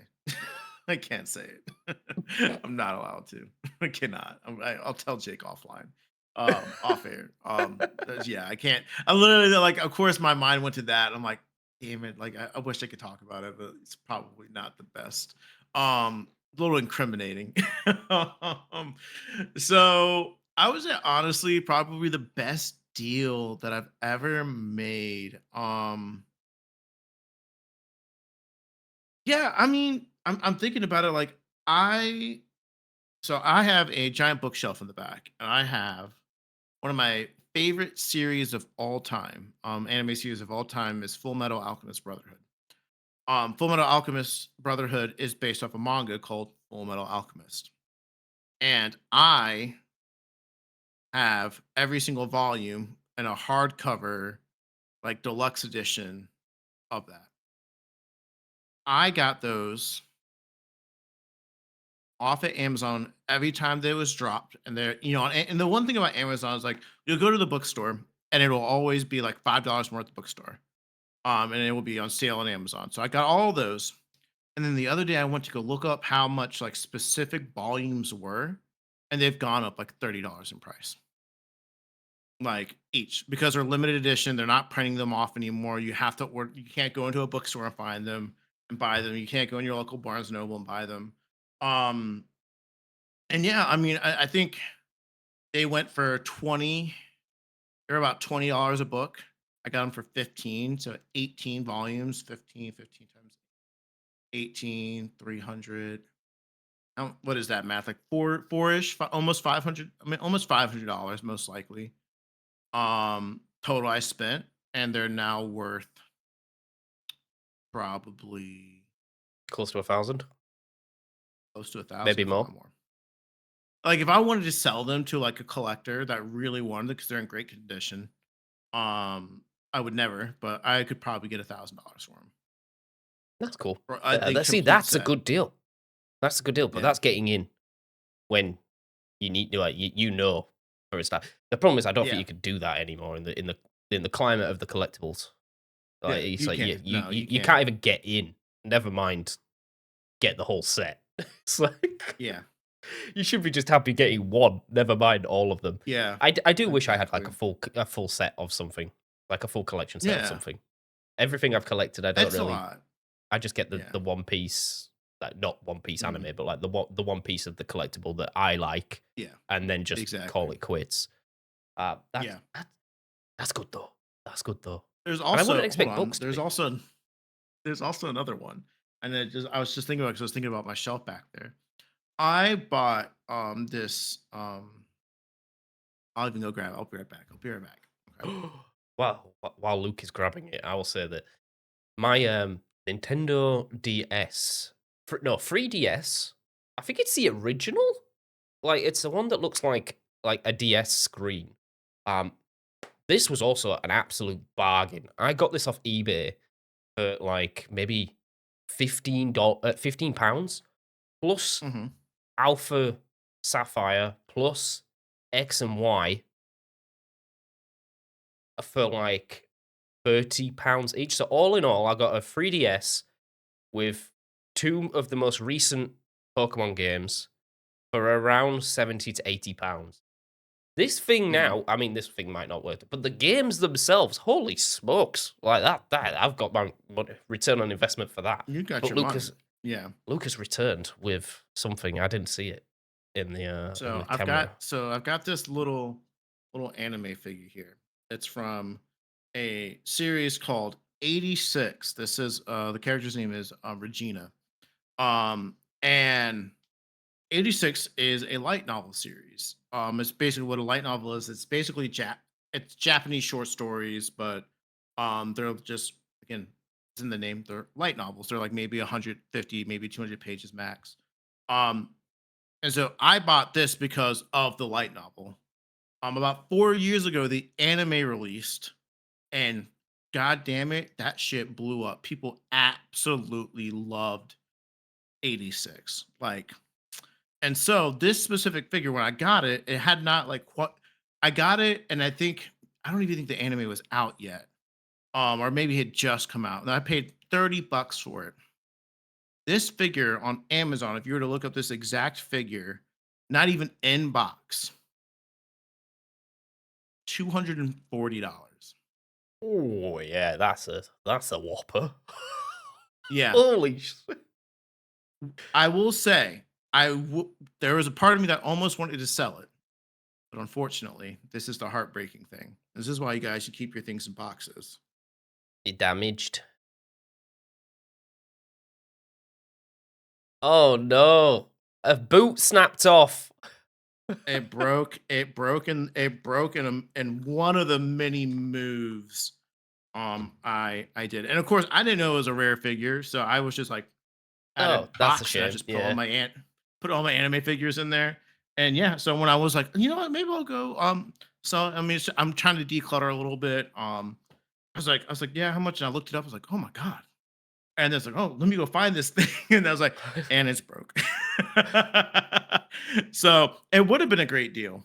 I can't say it. I'm not allowed to. I cannot. I'll tell Jake offline, off air. Yeah, I can't. I literally like. Of course, my mind went to that. I'm like, damn it. Like, I wish I could talk about it, but it's probably not the best. A little incriminating. um, so I would say honestly, probably the best deal that I've ever made. Yeah, I mean, I'm thinking about it like I I have a giant bookshelf in the back, and I have one of my favorite series of all time, anime series of all time is Full Metal Alchemist Brotherhood. Full Metal Alchemist Brotherhood is based off a manga called Full Metal Alchemist. And I have every single volume in a hardcover, like deluxe edition of that. I got those off at Amazon every time they was dropped, and they're and the one thing about Amazon is like you'll go to the bookstore and it'll always be like $5 more at the bookstore, and it will be on sale on Amazon. So I got all those, and then the other day I went to go look up how much like specific volumes were, and they've gone up like $30 in price, like each because they're limited edition. They're not printing them off anymore. You have to order. You can't go into a bookstore and find them and buy them. You can't go in your local Barnes and Noble and buy them. Um, and yeah, I mean, I think they went for 20. They're about $20 a book. I got them for 15, so 18 volumes, 15 times 18, 300. What is that math? Like four-ish, almost 500. I mean, almost $500 most likely. Total I spent, and they're now worth probably Close to 1,000, close to a maybe thousand, if more. not more. Like if I wanted to sell them to like a collector that really wanted it because they're in great condition, I would never, but I could probably get $1,000 for them. That's cool. for a See, complete that's a set. good deal. That's a good deal, but Yeah. that's getting in when you need to, like, you know, for a start. The problem is I don't think Yeah. you could do that anymore in the climate of the collectibles. Yeah. Like, it's You like can't. No, you you can't. can't even get in, never mind get the whole set. It's like, Yeah. you should be just happy getting one, never mind all of them. Yeah. I do wish I had, like, Exactly. a full set of something, like a full collection set of Yeah. something. Everything I've collected, I don't It's a really. lot. I just get Yeah. the One Piece, like, not One Piece Mhm. anime, but, like, the One Piece of the collectible that I like, Yeah. and then just call Exactly. it quits. Yeah. That's good though. That's good though. There's And I wouldn't also hold expect on. books to be. There's also another one, and then just I was just thinking about because I was thinking about my shelf back there. I bought this I'll even go grab it. I'll be right back. I'll be right back. Okay. Well, while Luke is grabbing it, I will say that my Nintendo DS, no 3DS, I think it's the original. Like, it's the one that looks like a DS screen. Um, this was also an absolute bargain. I got this off eBay for like maybe £15 plus Mm-hmm. Alpha Sapphire plus X and Y for like £30 each. So all in all, I got a 3DS with two of the most recent Pokemon games for around £70 to £80. This thing Yeah. now, I mean, this thing might not work, but the games themselves, holy smokes! Like that I've got my return on investment for that. You got But your money. Yeah. Lucas returned with something. I didn't see it in the camera. I've got this little anime figure here. It's from a series called 86. This is the character's name is Regina. And 86 is a light novel series. It's basically what a light novel is. It's basically it's Japanese short stories, but they're just again, it's in the name. They're light novels. They're like maybe 150, maybe 200 pages max. Um, and so I bought this because of the light novel. About 4 years ago, the anime released, and god damn it, that shit blew up. People absolutely loved 86. Like, and so this specific figure, when I got it, it had not like what I got it, and I don't even think the anime was out yet. Or maybe it had just come out. And I paid $30 for it. This figure on Amazon, if you were to look up this exact figure, not even in box, $240. Oh yeah, that's a whopper. Yeah, Holy shit! I will say, there was a part of me that almost wanted to sell it, but unfortunately, this is the heartbreaking thing. This is why you guys should keep your things in boxes. It damaged. Oh no, a boot snapped off. It broke in one of the many moves I did. And of course, I didn't know it was a rare figure, so I was just like at a Oh, that's a box and I shame. just Yeah. put all my anime figures in there. And yeah, so when I was like, you know what, maybe I'll go so I mean I'm trying to declutter a little bit. I was like, yeah, how much? And I looked it up. I was like, oh my god. And it's like, oh, let me go find this thing. And I was like, and it's broke. So it would have been a great deal.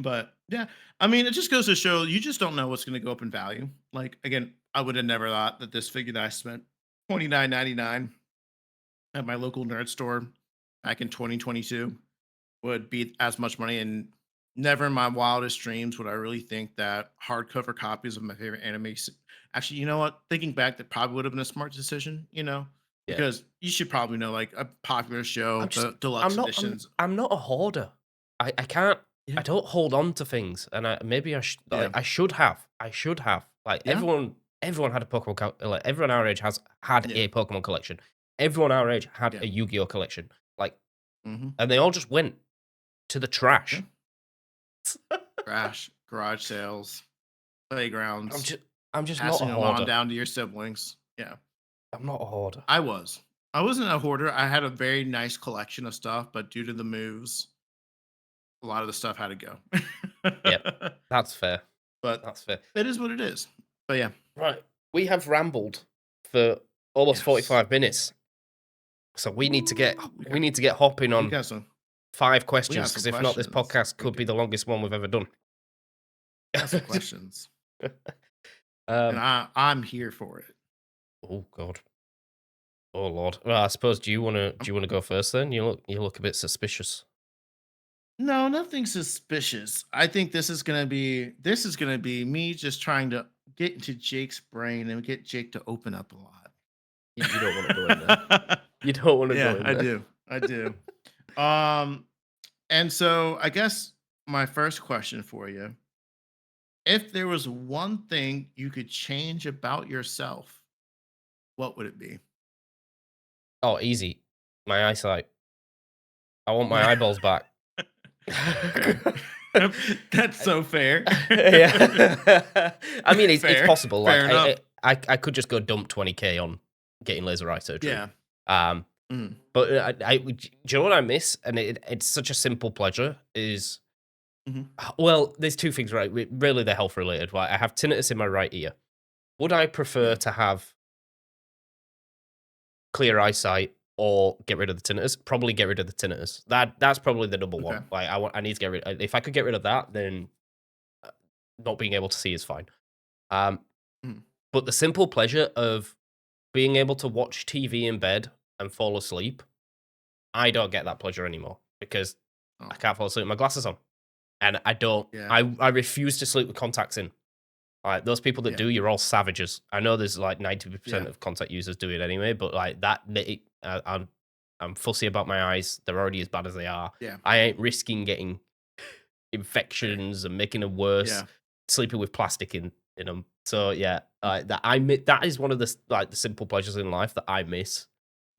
But yeah, I mean, it just goes to show you just don't know what's going to go up in value. Like again, I would have never thought that this figure that I spent 29.99 at my local nerd store back in 2022 would be as much money. And never in my wildest dreams would I really think that hardcover copies of my favorite Actually, you know what? Thinking back, that probably would have been a smart decision. Yeah. Because you should probably know, like a popular show, I'm just the deluxe editions. I'm not a hoarder. I can't. Yeah, I don't hold on to things, and maybe yeah, I should have. I should have. Like, yeah, everyone had a Pokemon like, everyone our age has had yeah, a Pokemon collection. Everyone our age had yeah. a Yu-Gi-Oh collection. Like, Hmm. and they all just went to the Yeah. trash. Trash, garage sales, I'm playgrounds, just I'm just not a passing them on hoarder. down to your siblings. Yeah, I'm not a hoarder. I was. I wasn't a hoarder. I had a very nice collection of stuff, but due to the moves, a lot of the stuff had to Yep, go. that's fair. But That's fair. it is what it is. But yeah, Right, we have rambled for almost Yes. 45 minutes. So Ooh, we need to get hopping we on got some 5 we got questions some because if not, this questions. podcast could be the longest one we've ever done. Got some questions. And um, I'm here for it. oh god, oh lord. Well, I suppose do Um, you wanna go first then? You look a bit suspicious. no, nothing suspicious. I think this is gonna be me just trying to get into Jake's brain and get Jake to open up a lot. You don't want to go in there. You don't want to go Yeah, in I there. do. I do. Um, and so I guess my first question for you, if there was one thing you could change about yourself, what would it be? Oh, easy. My eyesight. I want my Yeah. eyeballs back. That's so fair. Yeah. I mean, it's Fair. possible. Fair Like enough. I could just go dump 20K on getting laser eye surgery. Yeah. Um, Mhm. but do you know what I miss? And it's such a simple pleasure. Is Mhm. well, there's two things, right? Really, they're health related. Right? I have tinnitus in my right ear. Would I prefer Yeah. to have clear eyesight or get rid of the tinnitus? Probably get rid of the tinnitus. That's probably the number Okay. one. Like I need to get rid. If I could get rid of that, then not being able to see is fine. Um, Mhm. but the simple pleasure of being able to watch TV in bed and fall asleep, I don't get that pleasure anymore because I Oh, can't fall asleep with my glasses on, and I don't. yeah. I refuse to sleep with contacts in. Like those people that Yeah. do, you're all savages. I know there's like Yeah. 90% of contact users do it anyway, but like that, I'm fussy about my eyes. They're already as bad as they are. Yeah. I ain't risking getting Fair. infections and making them worse, Yeah. sleeping with plastic in them. So yeah, that is one of the like the simple pleasures in life that I miss.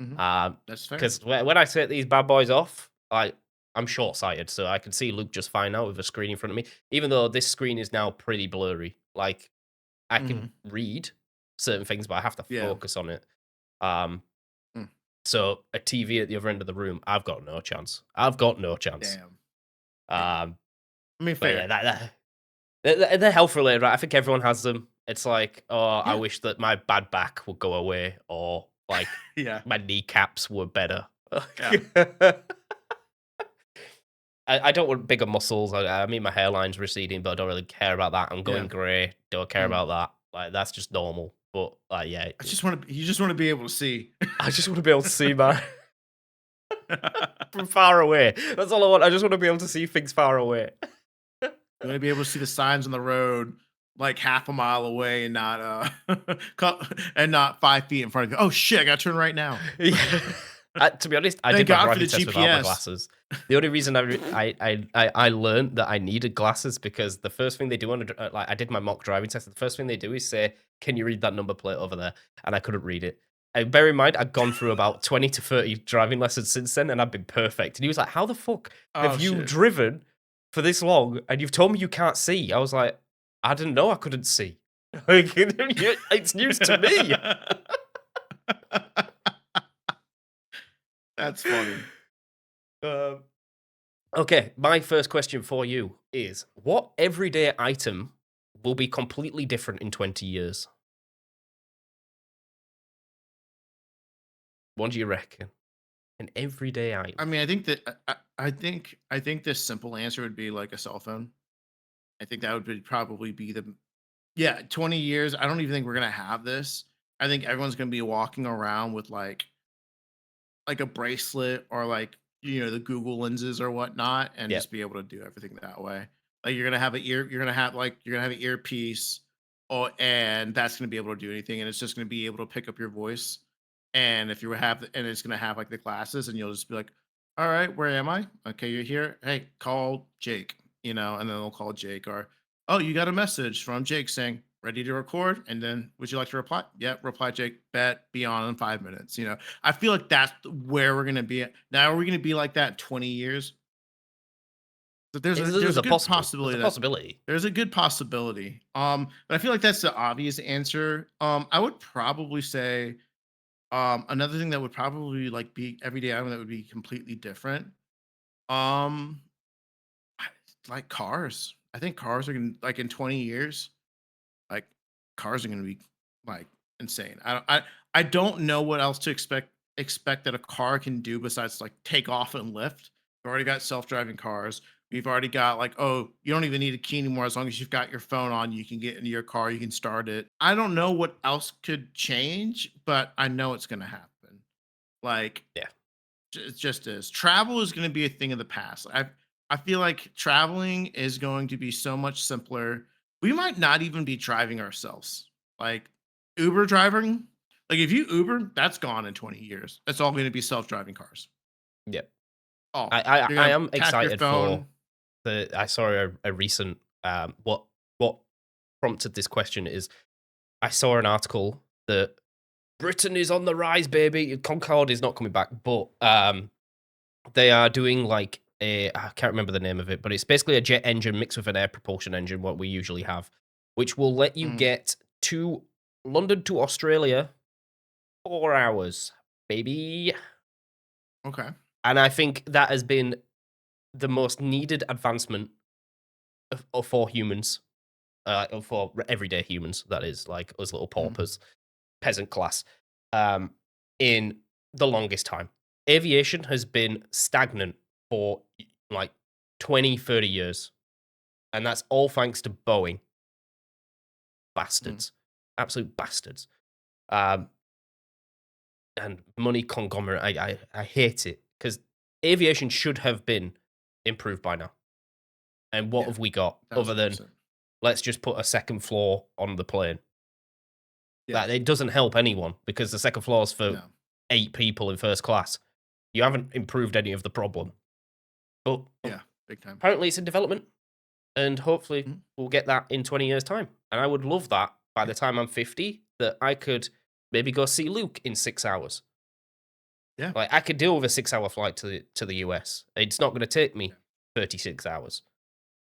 Mhm. Um, That's fair. because when I set these bad boys off, I'm short sighted, so I can see Luke just fine now with a screen in front of me. Even though this screen is now pretty blurry, like I can Mhm. read certain things, but I have to Yeah. focus on it. Um, Mm. so a TV at the other end of the room, I've got no chance. I've got no chance. Damn. Damn. Um, I mean, but yeah, fair. they're health related, right? I think everyone has them. It's like, oh, I Yeah. wish that my bad back would go away, or like Yeah. my kneecaps were better. Yeah. I don't want bigger muscles. I mean, my hairline's receding, but I don't really care about that. I'm going Yeah. grey. Don't care Mm. about that. Like that's just normal. But yeah, I just want to. You just want to be able to see. I just want to be able to see my from far away. That's all I want. I just want to be able to see things far away. You want to be able to see the signs on the road like half a mile away and not and not 5 feet in front of you. Oh shit! I got to turn right now. Yeah. To be honest, I Thank did my God for the driving test without my GPS. glasses. The only reason I learned that I needed glasses because the first thing they do on like I did my mock driving test. The first thing they do is say, "Can you read that number plate over there?" And I couldn't read it. And bear in mind, I'd gone through about 20 to 30 driving lessons since then, and I've been perfect. And he was like, "How the fuck Oh have you shit. driven for this long and you've told me you can't see?" I was like, "I didn't know I couldn't see. Like, it's news to me." That's funny. Um, Okay, my first question for you is what everyday item will be completely different in 20 years? What do you reckon? An everyday I item. mean, I think that I think the simple answer would be like a cell phone. I think that would probably be the yeah, 20 years. I don't even think we're gonna have this. I think everyone's gonna be walking around with like a bracelet or like the Google lenses or whatnot, and Yep. just be able to do everything that way. Like you're gonna have an earpiece, or and that's gonna be able to do anything, and it's just gonna be able to pick up your voice. And if you have, and it's gonna have like the glasses, and you'll just be like, "All right, where am I? Okay, you're here. Hey, call Jake." And then they'll call Jake, or oh, you got a message from Jake saying ready to record, and then would you like to reply? Yeah, reply Jake. Bet be on in 5 minutes. I feel like that's where we're gonna be at. Now, are we gonna be like that in 20 years? But there's a There's there's a a good possible. There's possibility a that possibility. there's a good possibility. But I feel like that's the obvious answer. I would probably say another thing that would probably like be everyday item that would be completely different. Um, I- like cars. I think cars are gonna like in 20 years, like cars are gonna be like insane. I don't know what else to expect that a car can do besides like take off and lift. We've already got self-driving cars. We've already got like, oh, you don't even need a key anymore. As long as you've got your phone on, you can get into your car, you can start it. I don't know what else could change, but I know it's gonna happen. Like Yeah. it just is. Travel is gonna be a thing of the past. I feel like traveling is going to be so much simpler. We might not even be driving ourselves. Like Uber driving, like if you Uber, that's gone in 20 years. It's all going to be self-driving cars. Yeah. All. I You're I going to am tap your excited for phone. I saw a recent what prompted this question is I saw an article that Britain is on the rise, baby. Concorde is not coming back, but they are doing like I can't remember the name of it, but it's basically a jet engine mixed with an air propulsion engine, what we usually have, which will let you Mm, get to London to Australia 4 hours, baby. okay. And I think that has been the most needed advancement for humans, for everyday humans. That is like us little Mm, paupers, peasant class, um, in the longest time. Aviation has been stagnant for like 20, 30 years. And that's all thanks to Boeing. mm, Bastards. Absolute bastards. Um, and money conglomerate. I hate it because aviation should have been improved by now. And what yeah. have we got other than 1000%. let's just put a second floor on the plane? Yeah. That it doesn't help anyone because the second floor is for No. 8 people in first class. You haven't improved any of the problem. But Yeah. Big time. apparently it's in development, and hopefully Mm, we'll get that in 20 years' time. And I would love that by yeah. the time I'm 50, that I could maybe go see Luke in 6 hours. Yeah. Like I could deal with a 6 hour flight to the US. It's not going to take Yeah. me 36 hours.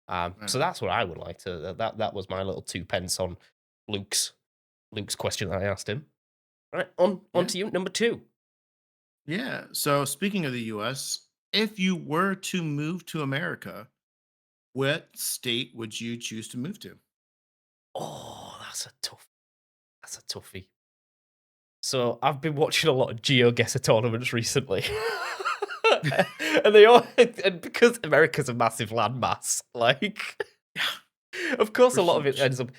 I So know. that's what I would like to. That was my little 2 pence on Luke's Luke's question that I asked him. Right, on Yeah. to you, number two. Yeah. So speaking of the US, if you were to move to America, what state would you choose to move to? Oh, that's a toughie. So I've been watching a lot of GeoGuessr tournaments recently. And they all and because America's a massive landmass, like Yeah. of course We're a lot of it huge. ends up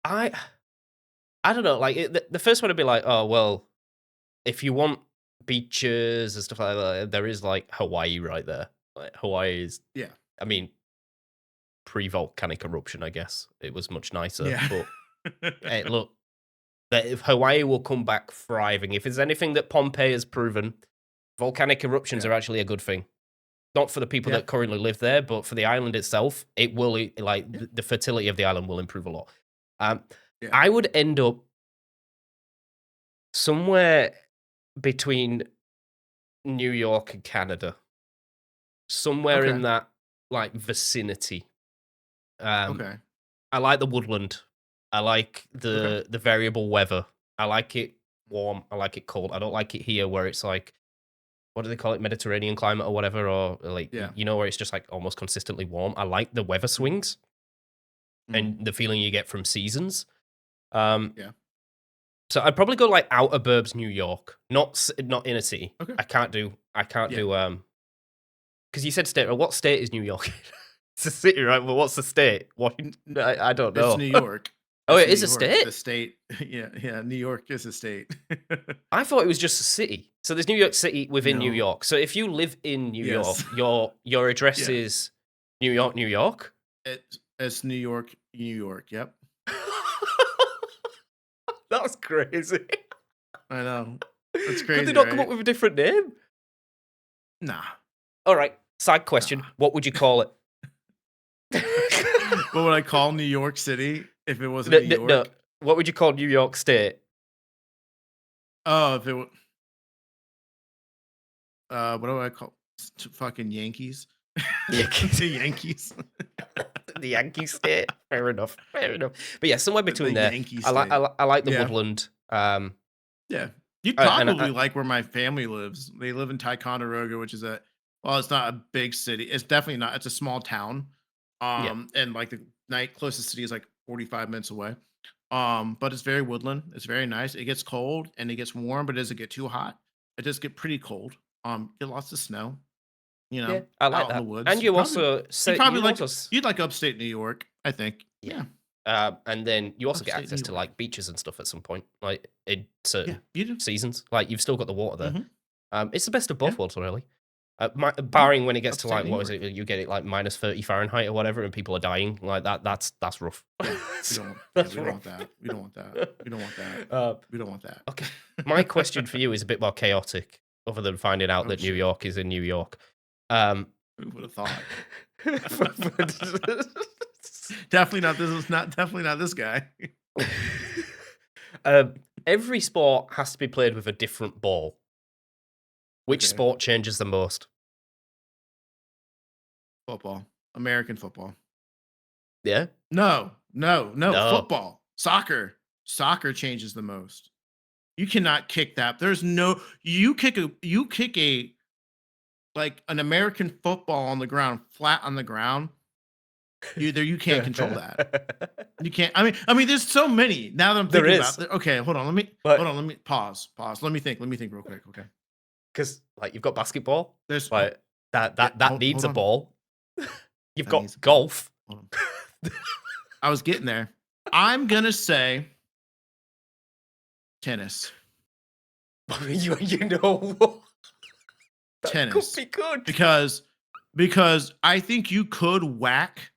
I I don't know, like the first one would be like, oh well, if you want beaches and stuff like that, there is like Hawaii right there. Like Hawaii is Yeah. I mean, pre-volcanic eruption, I guess. It was much nicer. Yeah. But hey, look, that if Hawaii will come back thriving. If there's anything that Pompeii has proven, volcanic eruptions Yeah. are actually a good thing. Not for the people Yeah. that currently live there, but for the island itself, it will like Yeah. the fertility of the island will improve a lot. Um, Yeah. I would end up somewhere between New York and Canada, somewhere Okay. in that like vicinity. Um, Okay. I like the woodland. I like Okay. the variable weather. I like it warm. I like it cold. I don't like it here where it's like what do they call it, Mediterranean climate or whatever, or like Yeah. you know where it's just like almost consistently warm. I like the weather Mm, swings mm, and the feeling you get from seasons. Um, yeah. so I'd probably go like outer burbs, New York, not inner city. Okay. I can't Yeah. do because you said state. What state is New York? It's a city, right? But what's the state? What N- n- I don't It's know. New York. Oh, It's it New is a York. state. The state. Yeah. Yeah. New York is a state. I thought it was just a city. So there's New York City within New No. York. So if you live in New York, Yes. your address Yeah. is New York, New York. It's New York. New York. Yep. That's crazy. I know. That's Could they crazy, not come up right? with a different name? Nah. All right. Side question: Nah. what would you call it? What would I call New York City if it wasn't New No. York? What would you call New York State? Oh, if it was, what do I call fucking Yankees? Yankees. The Yankees. The Yankee State. Fair enough. Fair enough. But yeah, somewhere The between there. Yankee I state. like the Yeah. woodland. Yeah. You'd And probably like where my family lives. They live in Ticonderoga, which is well, it's not a big city. It's definitely not. It's a small town. yeah, And like the night closest city is like 45 minutes away. But it's very woodland. It's very nice. It gets cold and it gets warm, but it doesn't get too hot. It does get pretty cold. Get lots of snow. Yeah, I like Out in the that. And woods. you also say You'd like upstate New York, I think. yeah. Yeah, And then you also get upstate New access to York. like beaches and stuff at some point, like in Yeah, certain you do. seasons. Like you've still got the water there. Hmm. It's the best of Yeah, both worlds, really. yeah. Barring when it gets to Upstate like New what is York. it? You get it like minus 30 Fahrenheit or whatever, and people are dying. Like that. That's rough. Yeah, we don't. Yeah, That's we don't rough. want that. We don't want that. We don't want that. uh, We don't want that. okay. My question for you is a bit more chaotic, other than finding out Oh that New shit! York is in New York. Um, Who would have thought? Definitely not. This is not. Definitely not this guy. every sport has to be played with a different ball. Which Okay. sport changes the most? Football. American football. Yeah. No. No. Football. Soccer. Soccer changes the most. You cannot kick that. There's no. You kick a like an American football on the ground, flat on the ground. You can't control that. You can't. I mean, there's so many. Now that I'm There thinking is, about it. Okay, hold on. but Let me pause. Let me think. Let me think real quick. Okay. because like you've got basketball, There's like that yeah. that that needs Hold a on. ball. You've That needs got a ball. golf. Hold on. I was getting there. I'm gonna say tennis. you know what? That could Tennis. be good. Because I think you could whack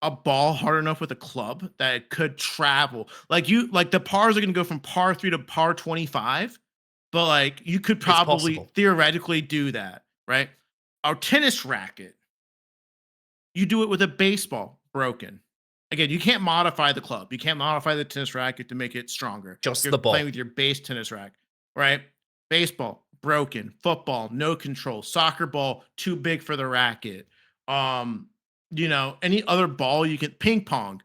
a ball hard enough with a club that it could travel. Like the pars are gonna go from par 3 to par 25, but like you could It's probably possible. theoretically do that, right? Our tennis racket, you do it with a baseball broken. Again, you can't modify the club. You can't modify the tennis racket to make it stronger. Just You're the playing ball. with your base tennis racket, right? Baseball broken, football no control, soccer ball too big for the racket. Um, any other ball you can ping pong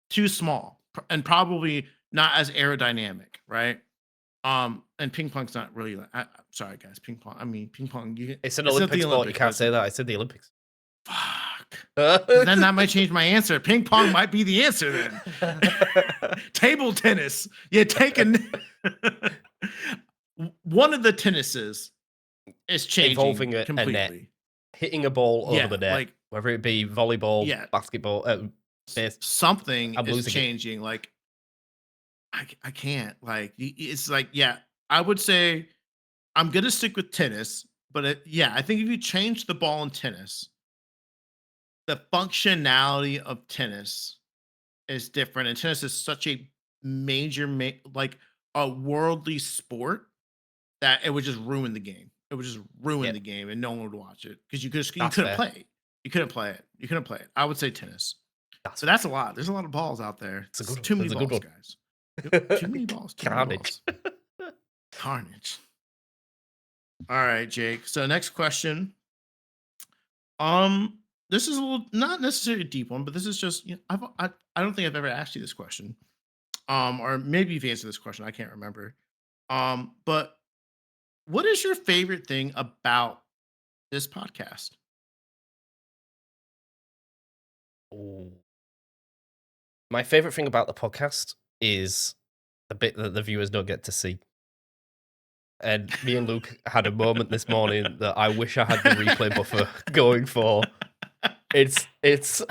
too small and probably not as aerodynamic, right? And ping pong's not really. Sorry, guys, ping pong. I mean, ping pong. It's an It's not Olympic the sport. You Olympics, but can't it's say that. It's in the Olympics. fuck. Then that might change my answer. Ping pong might be the answer then. Table tennis. Yeah, taking one of the tennises is changing Involving a net, completely. hitting a ball over Yeah, the net, like whether it be volleyball, yeah, basketball, something I'm is losing it. changing. Like I can't. Like it's like yeah. I would say I'm gonna stick with tennis, but yeah, I think if you change the ball in tennis, the functionality of tennis is different, and tennis is such a major, like a worldly sport that it would just ruin the game. It would just ruin Yeah, the game, and no one would watch it because you that's couldn't fair. play it. You couldn't play it. You couldn't play it. I would say tennis. That's So fair. that's a lot. There's a lot of balls out there. It's a It's good one. too many That's a good balls, one. guys. Yep, too many balls. Too many Carnage. balls. Carnage. All right, Jake. So next question. Um, this is a little not necessarily a deep one, but this is just I don't think I've ever asked you this question. Or maybe you've answered this question. I can't remember. But what is your favorite thing about this podcast? Ooh. My favorite thing about the podcast is the bit that the viewers don't get to see. And me and Luke had a moment this morning that I wish I had the replay buffer going for. It's it's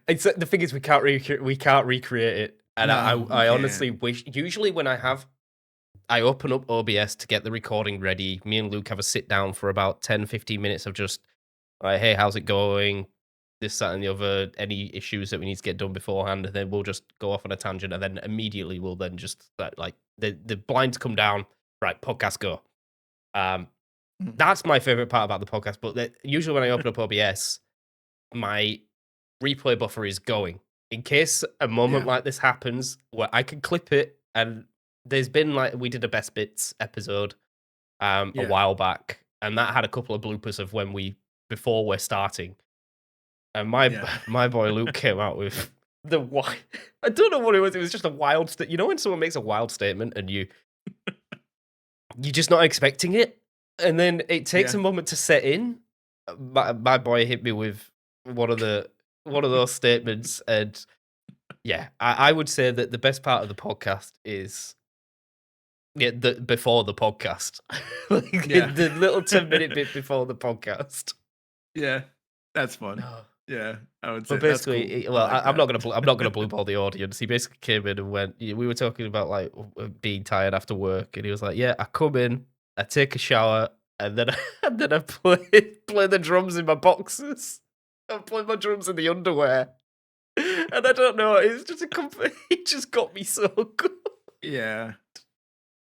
the thing is we can't recreate it, and No, we I can't. honestly wish. Usually when I open up OBS to get the recording ready, me and Luke have a sit down for about 10-15 minutes of just like, hey, how's it going? This, that, and the other. Any issues that we need to get done beforehand, and then we'll just go off on a tangent, and then immediately we'll then just like the blinds come down. Right, podcast go. Mm. That's my favorite part about the podcast. But usually when I open up OBS, my replay buffer is going in case a moment Yeah, like this happens where I can clip it. And there's been like we did a best bits episode a yeah, while back, and that had a couple of bloopers of when before we're starting. And my yeah, my boy Luke came out with the wild. I don't know what it was. It was just a wild. You know when someone makes a wild statement and you're just not expecting it, and then it takes yeah. a moment to set in. My boy hit me with one of those statements, and Yeah, I would say that the best part of the podcast is the before the podcast, like Yeah. the little 10-minute bit before the podcast. Yeah. That's fun. No. Yeah, I would But say that's basically, cool. I well, like I'm that. not gonna I'm not gonna blue ball the audience. He basically came in and went. We were talking about like being tired after work, and he was like, "Yeah, I come in, I take a shower, and then and then I play the drums in my boxes. I play my drums in the underwear, and I don't know. It's just a complete. It just got me so good. Yeah.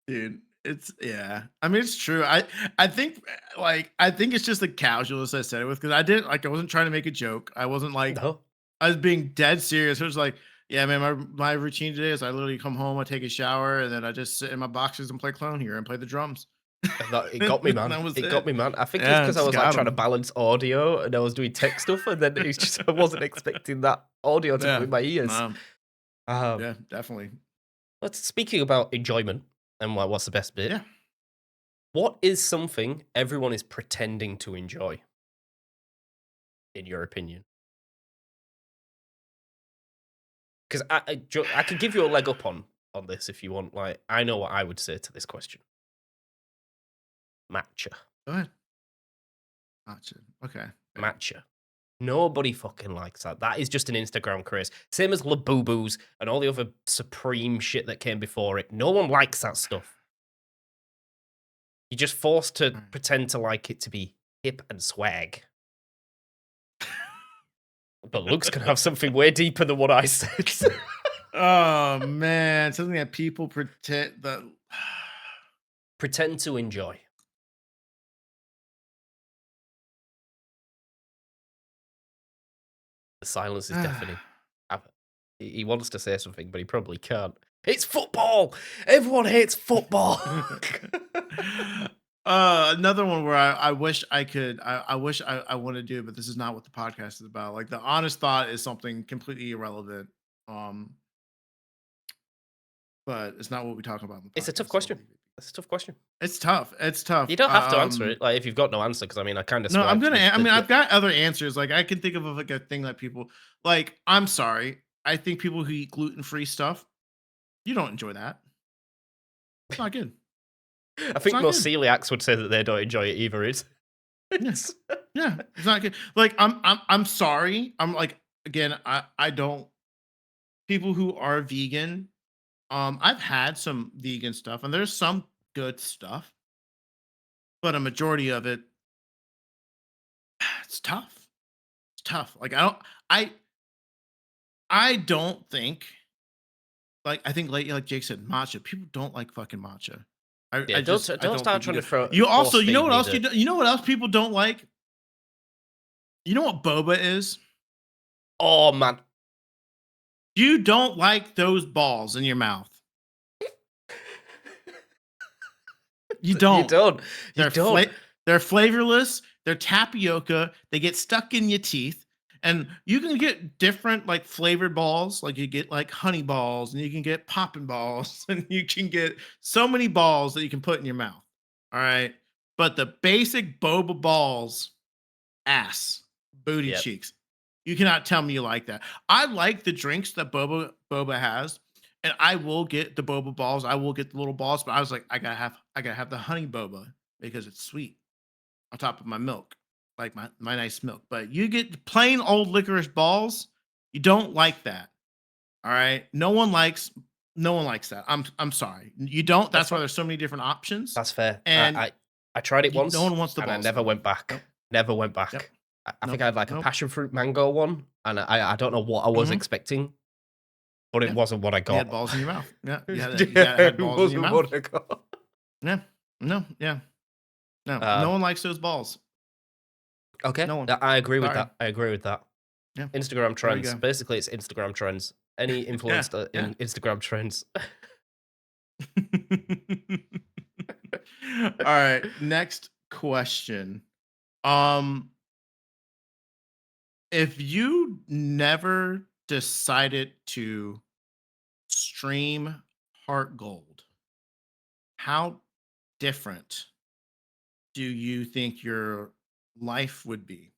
Dude, it's yeah. I mean, it's true. I think I think it's just the casualness I said it with because I didn't I wasn't trying to make a joke. I wasn't like No, I was being dead serious. It was like, yeah, man, my routine today is I literally come home, I take a shower, and then I just sit in my boxes and play Clone Hero and play the drums. and it got me, man. That was It got it. me, man. I think it was Yeah, I because I just was like got trying to him. balance audio, and I was doing tech stuff, and then it's just I wasn't expecting that audio to go Yeah. in my ears. No, Um, yeah, definitely. But speaking about enjoyment and what's the best bit, Yeah. what is something everyone is pretending to enjoy, in your opinion? Because I could give you a leg up on this if you want. Like, I know what I would say to this question. Matcha, Go ahead. Gotcha. Okay. Fair. matcha. Nobody fucking likes that. That is just an Instagram craze. Same as Labubus and all the other Supreme shit that came before it. No one likes that stuff. You're just forced to All right. pretend to like it to be hip and swag. But Luke's gonna have something way deeper than what I said. Oh man, something that people pretend that Pretend to enjoy. The silence is deafening. Have- He wants to say something, but he probably can't. It's football. Everyone hates football. Another one where I wish I could I wish I want to do, but this is not what the podcast is about. Like the honest thought is something completely irrelevant. Um, but it's not what we talk about in the It's a tough podcast. So I'll question. leave it. It's a tough question. It's tough. It's tough. You don't have to answer it. Like if you've got no answer, because I mean, I kind of No, I'm swiped gonna. the, I mean, I've the got other answers. Like I can think of like a thing that people like. I'm sorry. I think people who eat gluten free stuff, you don't enjoy that. It's not good. I It's think not most good. celiacs would say that they don't enjoy it either. Yeah. It's Yeah, it's not good. Like I'm sorry. I'm like again, I don't people who are vegan, I've had some vegan stuff and there's some good stuff, but a majority of it it's tough. It's tough. Like I I don't think like I think like Jake said matcha. People don't like fucking matcha. yeah. I Don't don't start think you trying to do. You also force you know feed what me else that. you know what else people don't like? You know what boba is? Oh man, You don't like those balls in your mouth. You you don't. don't. You They're don't. they're flavorless, they're tapioca, they get stuck in your teeth, and you can get different, like, flavored balls, like, you get, like, honey balls, and you can get popping balls, and you can get so many balls that you can put in your mouth, alright? But the basic boba balls, ass, booty Yep. cheeks. You cannot tell me you like that. I like the drinks that boba has, and I will get the boba balls. I will get the little balls, but I was like, I gotta have the honey boba because it's sweet on top of my milk, like my nice milk. But you get plain old licorice balls, you don't like that. All right. No one likes that. I'm sorry. You don't. That's That's why fine. there's so many different options. That's fair. And I tried it no once one wants the and I balls never though. went back. Nope. Never went Yep. back. I think Nope. I had like a Nope. passion fruit mango one, and I don't know what I was Hmm. expecting, but it Yeah. wasn't what I You had got. balls in your mouth. Yeah. You Yeah, got had it balls in your wasn't mouth. what I got. Yeah. No. Yeah. No. No Um, one likes those balls. okay, No one. I agree with Sorry. that. I agree with that. Yeah. Instagram There you trends. go. Basically, it's Instagram trends. Any Yeah. influence Yeah. in Instagram trends. All right. Next question. Um, if you never decided to stream Heart Gold, how different do you think your life would be?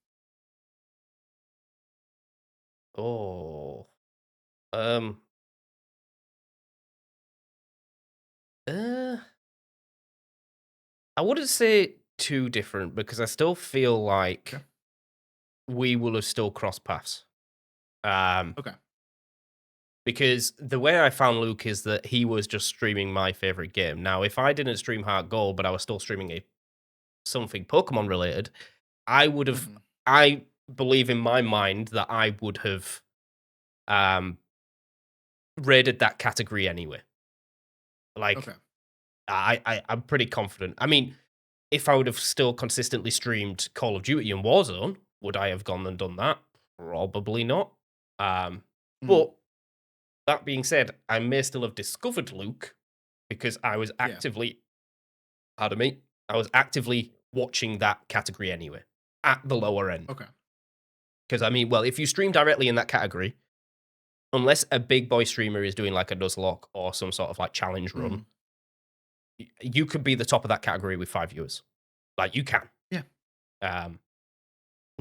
Oh. Um, uh, I wouldn't say too different because I still feel Okay. like we will have still crossed paths. Um, Okay. because the way I found Luke is that he was just streaming my favorite game. Now, if I didn't stream Heart Gold, but I was still streaming a something Pokemon related, I would have. Hmm. I believe in my mind that I would have um, raided that category anyway. Like Okay. I'm pretty confident. I mean, if I would have still consistently streamed Call of Duty and Warzone, would I have gone and done that? Probably not. Um, Hmm. but that being said, I may still have discovered Luke because I was Yeah. actively, pardon me, I was actively watching that category anyway at the lower end. Okay. Because I mean, well, if you stream directly in that category, unless a big boy streamer is doing like a Nuzlocke or some sort of like challenge run, Hmm. you could be the top of that category with 5 viewers. Like you can. Yeah. Um,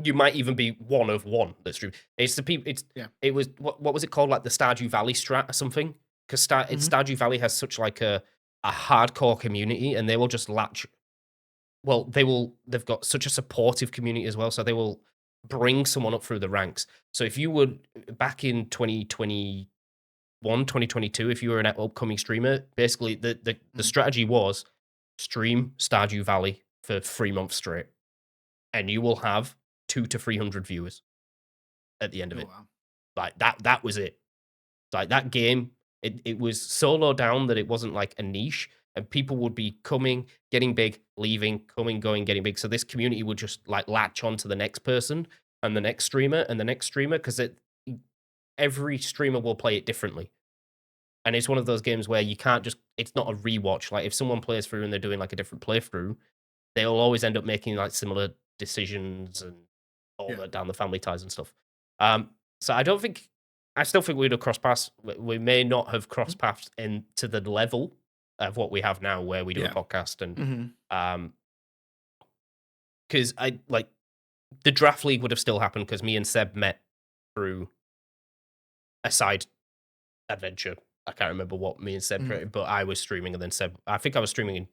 you might even be one of one that stream. It's the people. Yeah. It was what was it called? Like the Stardew Valley strat or something? Because Hmm. Stardew Valley has such like a hardcore community, and they will just latch. Well, they will. They've got such a supportive community as well, so they will bring someone up through the ranks. So if you would back in 2021, 2022, if you were an upcoming streamer, basically the Hmm. strategy was stream Stardew Valley for 3 months straight, and you will have 200 to 300 viewers at the end of Oh it. wow. Like that was it. Like that game, it was so low down that it wasn't like a niche, and people would be coming, getting big, leaving, coming, going, getting big. So this community would just like latch on to the next person and the next streamer and the next streamer because it every streamer will play it differently. And it's one of those games where you can't just it's not a rewatch. Like if someone plays through and they're doing like a different playthrough, they'll always end up making like similar decisions and all Yeah. that down the family ties and stuff. Um, so I don't think I still think we'd have crossed paths. We may not have Mhm. crossed paths into the level of what we have now, where we do a Yeah. podcast and Hmm. because I like the draft league would have still happened because me and Seb met through a side adventure. I can't remember what me and Seb Hmm. created, but I was streaming and then Seb. I think I was streaming in.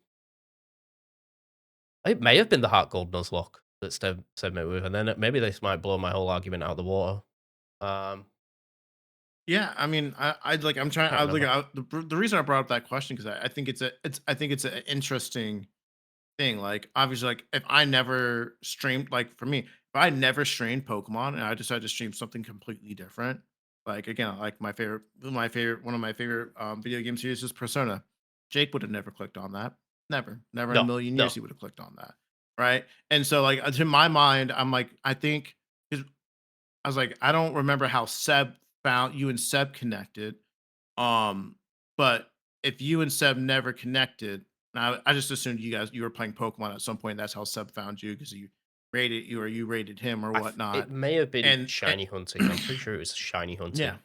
It may have been the Heart Gold Nuzlocke that Seb met with, and then maybe this might blow my whole argument out of the water. Um, Yeah, I mean, I like. I'm trying. can't I like. remember. The reason I brought up that question because I think I think it's an interesting thing. Like, obviously, like if I never streamed, like for me, if I never streamed Pokemon and I decided to stream something completely different, like again, like one of my favorite video game series is Persona. Jake would have never clicked on that. Never in a No, million years no, he would have clicked on that. Right. And so, like, to my mind, I'm like, I think 'cause I was like, I don't remember how Seb found you and Seb connected. Um, but if you and Seb never connected, and I just assumed you were playing Pokemon at some point. That's how Seb found you because you rated you or you rated him or it whatnot. may have been And shiny hunting. I'm pretty sure it was shiny yeah. hunting.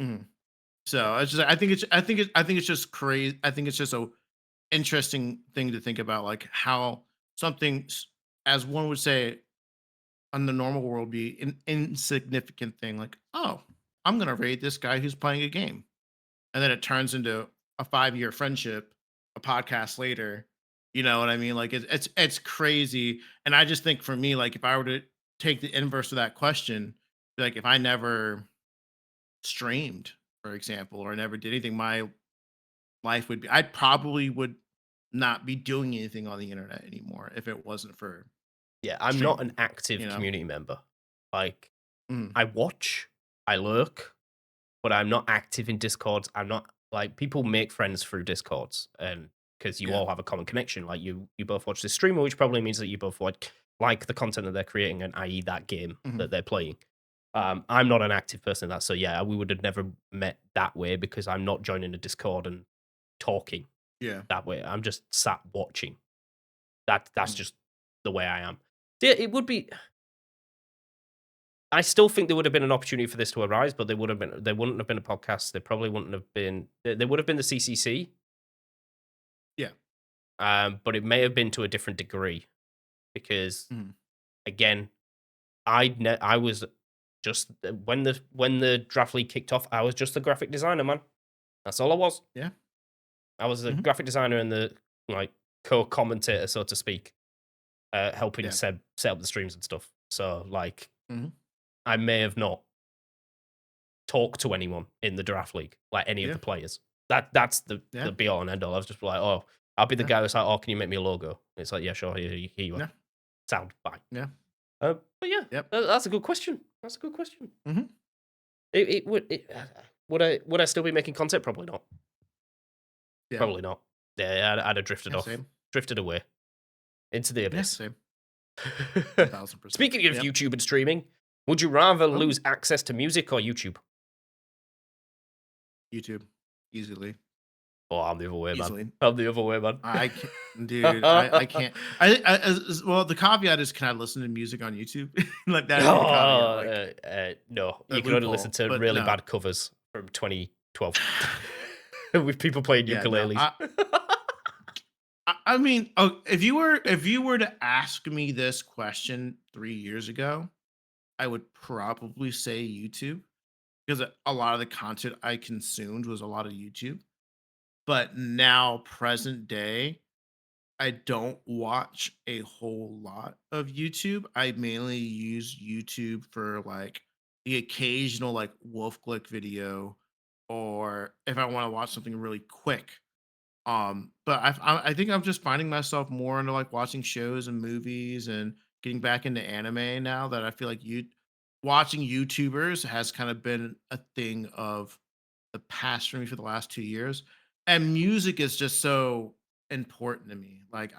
Mhm. So it's just I think it's just crazy. I think it's just a interesting thing to think about, like how something as one would say on the normal world be an insignificant thing. Like, oh, I'm gonna rate this guy who's playing a game, and then it turns into a 5 year friendship, a podcast later. You know what I mean? Like it's crazy. And I just think for me, like if I were to take the inverse of that question, like if I never streamed, for example, or never did anything, my life would be I probably would not be doing anything on the internet anymore if it wasn't for Yeah, I'm not an streaming, you active know? community member. Like, Mhm. I watch, I lurk, but I'm not active in Discords. I'm not like people make friends through Discords, and because you Yeah. all have a common connection. Like you both watch this streamer, which probably means that you both like the content that they're creating, and i.e. that game Mhm. that they're playing. I'm not an active person in that, so yeah, we would have never met that way because I'm not joining a Discord and talking Yeah. that way. I'm just sat watching. That's Mhm. just the way I am. Yeah, it would be. I still think there would have been an opportunity for this to arise, but there wouldn't have been a podcast. There probably wouldn't have been. There would have been the CCC, Yeah. but it may have been to a different degree because Mhm. again, I was Just when the draft league kicked off, I was just a graphic designer, man. That's all I was. Yeah. I was a Hmm. graphic designer and the like co-commentator, so to speak, helping Yeah. set up the streams and stuff. So like, Hmm. I may have not talked to anyone in the draft league, like any of Yeah. the players. That's the Yeah. be all and end all. I was just like, oh, I'll be the Yeah. guy that's like, oh, can you make me a logo? And it's like, yeah, sure, here you are. Yeah. Sound fine. Yeah. But yeah, Yep. that's a good question. That's a good question. Hmm. It would would I still be making content? Probably not. Yeah. Probably not. Yeah, I'd have drifted Yeah. off, Same. drifted away into the Yeah. abyss. Same. 1,000%. Speaking of Yep. YouTube and streaming, would you rather Oh, lose access to music or YouTube? YouTube. Easily. Oh, I'm the other way, man. Easily. I'm the other way, man. I can't, dude. I can't. Well, the caveat is, can I listen to music on YouTube? Like that'd be the caveat, Oh, like no. a You can only listen loophole. to But really no. bad covers from 2012 with people playing Yeah, no. ukuleles. I mean, oh, if you were to ask me this question 3 years ago, I would probably say YouTube because a lot of the content I consumed was a lot of YouTube. But now, present day, I don't watch a whole lot of YouTube. I mainly use YouTube for like the occasional like wolf click video or if I want to watch something really quick. But I think I'm just finding myself more into like watching shows and movies and getting back into anime now that I feel like you watching YouTubers has kind of been a thing of the past for me for the last 2 years. And music is just so important to me. Like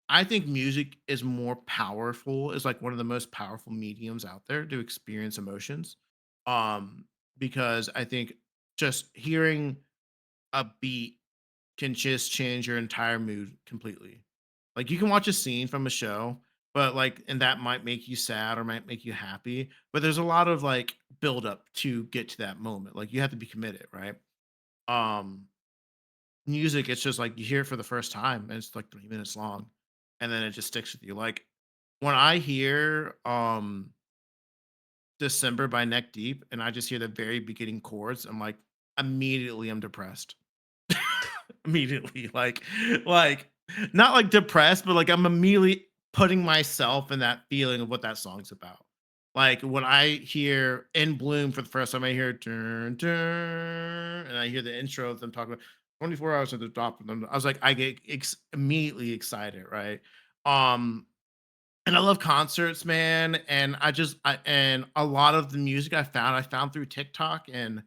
I think music is more powerful, is like one of the most powerful mediums out there to experience emotions. Um, because I think just hearing a beat can just change your entire mood completely. Like you can watch a scene from a show, but like, and that might make you sad or might make you happy. But there's a lot of like build up to get to that moment. Like you have to be committed, right? Um, Music, it's just like you hear it for the first time and it's like 3 minutes long, and then it just sticks with you. Like when I hear December by Neck Deep and I just hear the very beginning chords, I'm like, immediately I'm depressed. Immediately, like not like depressed, but like I'm immediately putting myself in that feeling of what that song's about. Like when I hear In Bloom for the first time, I hear turn turn, and I hear the intro of them talking about 24 hours at the top of them. I was like, I get immediately excited, right? Um, and I love concerts, man. And and a lot of the music I found through TikTok and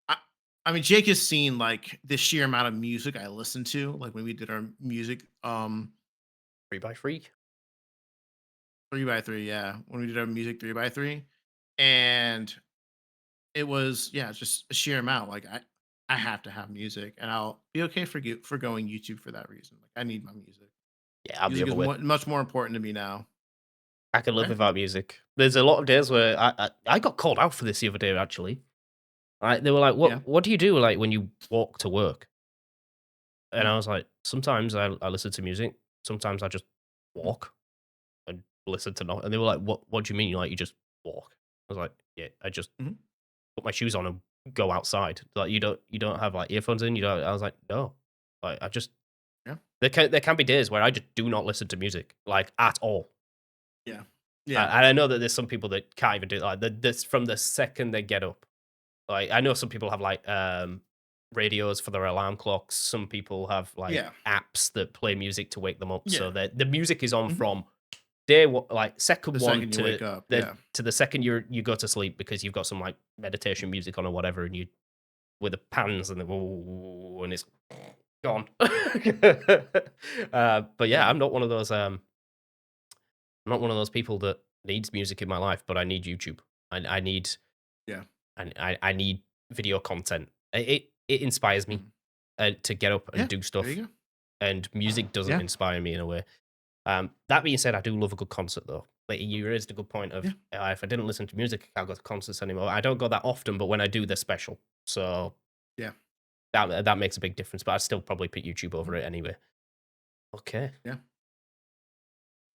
I I mean, Jake has seen, like, the sheer amount of music I listen to, like, when we did our music, 3 by 3 3 by 3, yeah, when we did our music 3 by 3, and it was yeah, just a sheer amount, like, I have to have music, and I'll be okay for going YouTube for that reason, like, I need my music. Yeah, I'm the Music other is way. much more important to me now. I can live Okay, without music. There's a lot of days where I got called out for this the other day, actually. They were like, yeah, what do you do, like, when you walk to work?" And mm, I was like, "Sometimes I listen to music, sometimes I just mm, walk and listen to no." And they were like, what do you mean, like, you just walk?" I was like, "Yeah, I just mhm, put my shoes on and go outside." Like, you don't have, like, earphones in, you don't I was like, "No." Like, I just yeah, there can be days where I just do not listen to music, like, at all. yeah, yeah, And I know that there's some people that can't even do like, this from the second they get up. Like, I know some people have, like, radios for their alarm clocks. Some people have, like, yeah, apps that play music to wake them up, yeah, so that the music is on mhm, from day one, like, second the 1 second you wake up, the yeah, to the second you go to sleep because you've got some, like, meditation music on or whatever, and you with the pans and the and it's gone. But yeah, yeah, I'm not one of those people that needs music in my life, but I need YouTube. I need yeah, I need video content. It inspires me mhm, to get up and yeah, do there stuff, you go, and music doesn't yeah, inspire me in a way. That being said, I do love a good concert though. Like you raised a good point of yeah, if I didn't listen to music, I can't go to concerts anymore. I don't go that often, but when I do, they're special. So yeah, that makes a big difference. But I'd still probably pick YouTube over mhm, it anyway. Okay. yeah.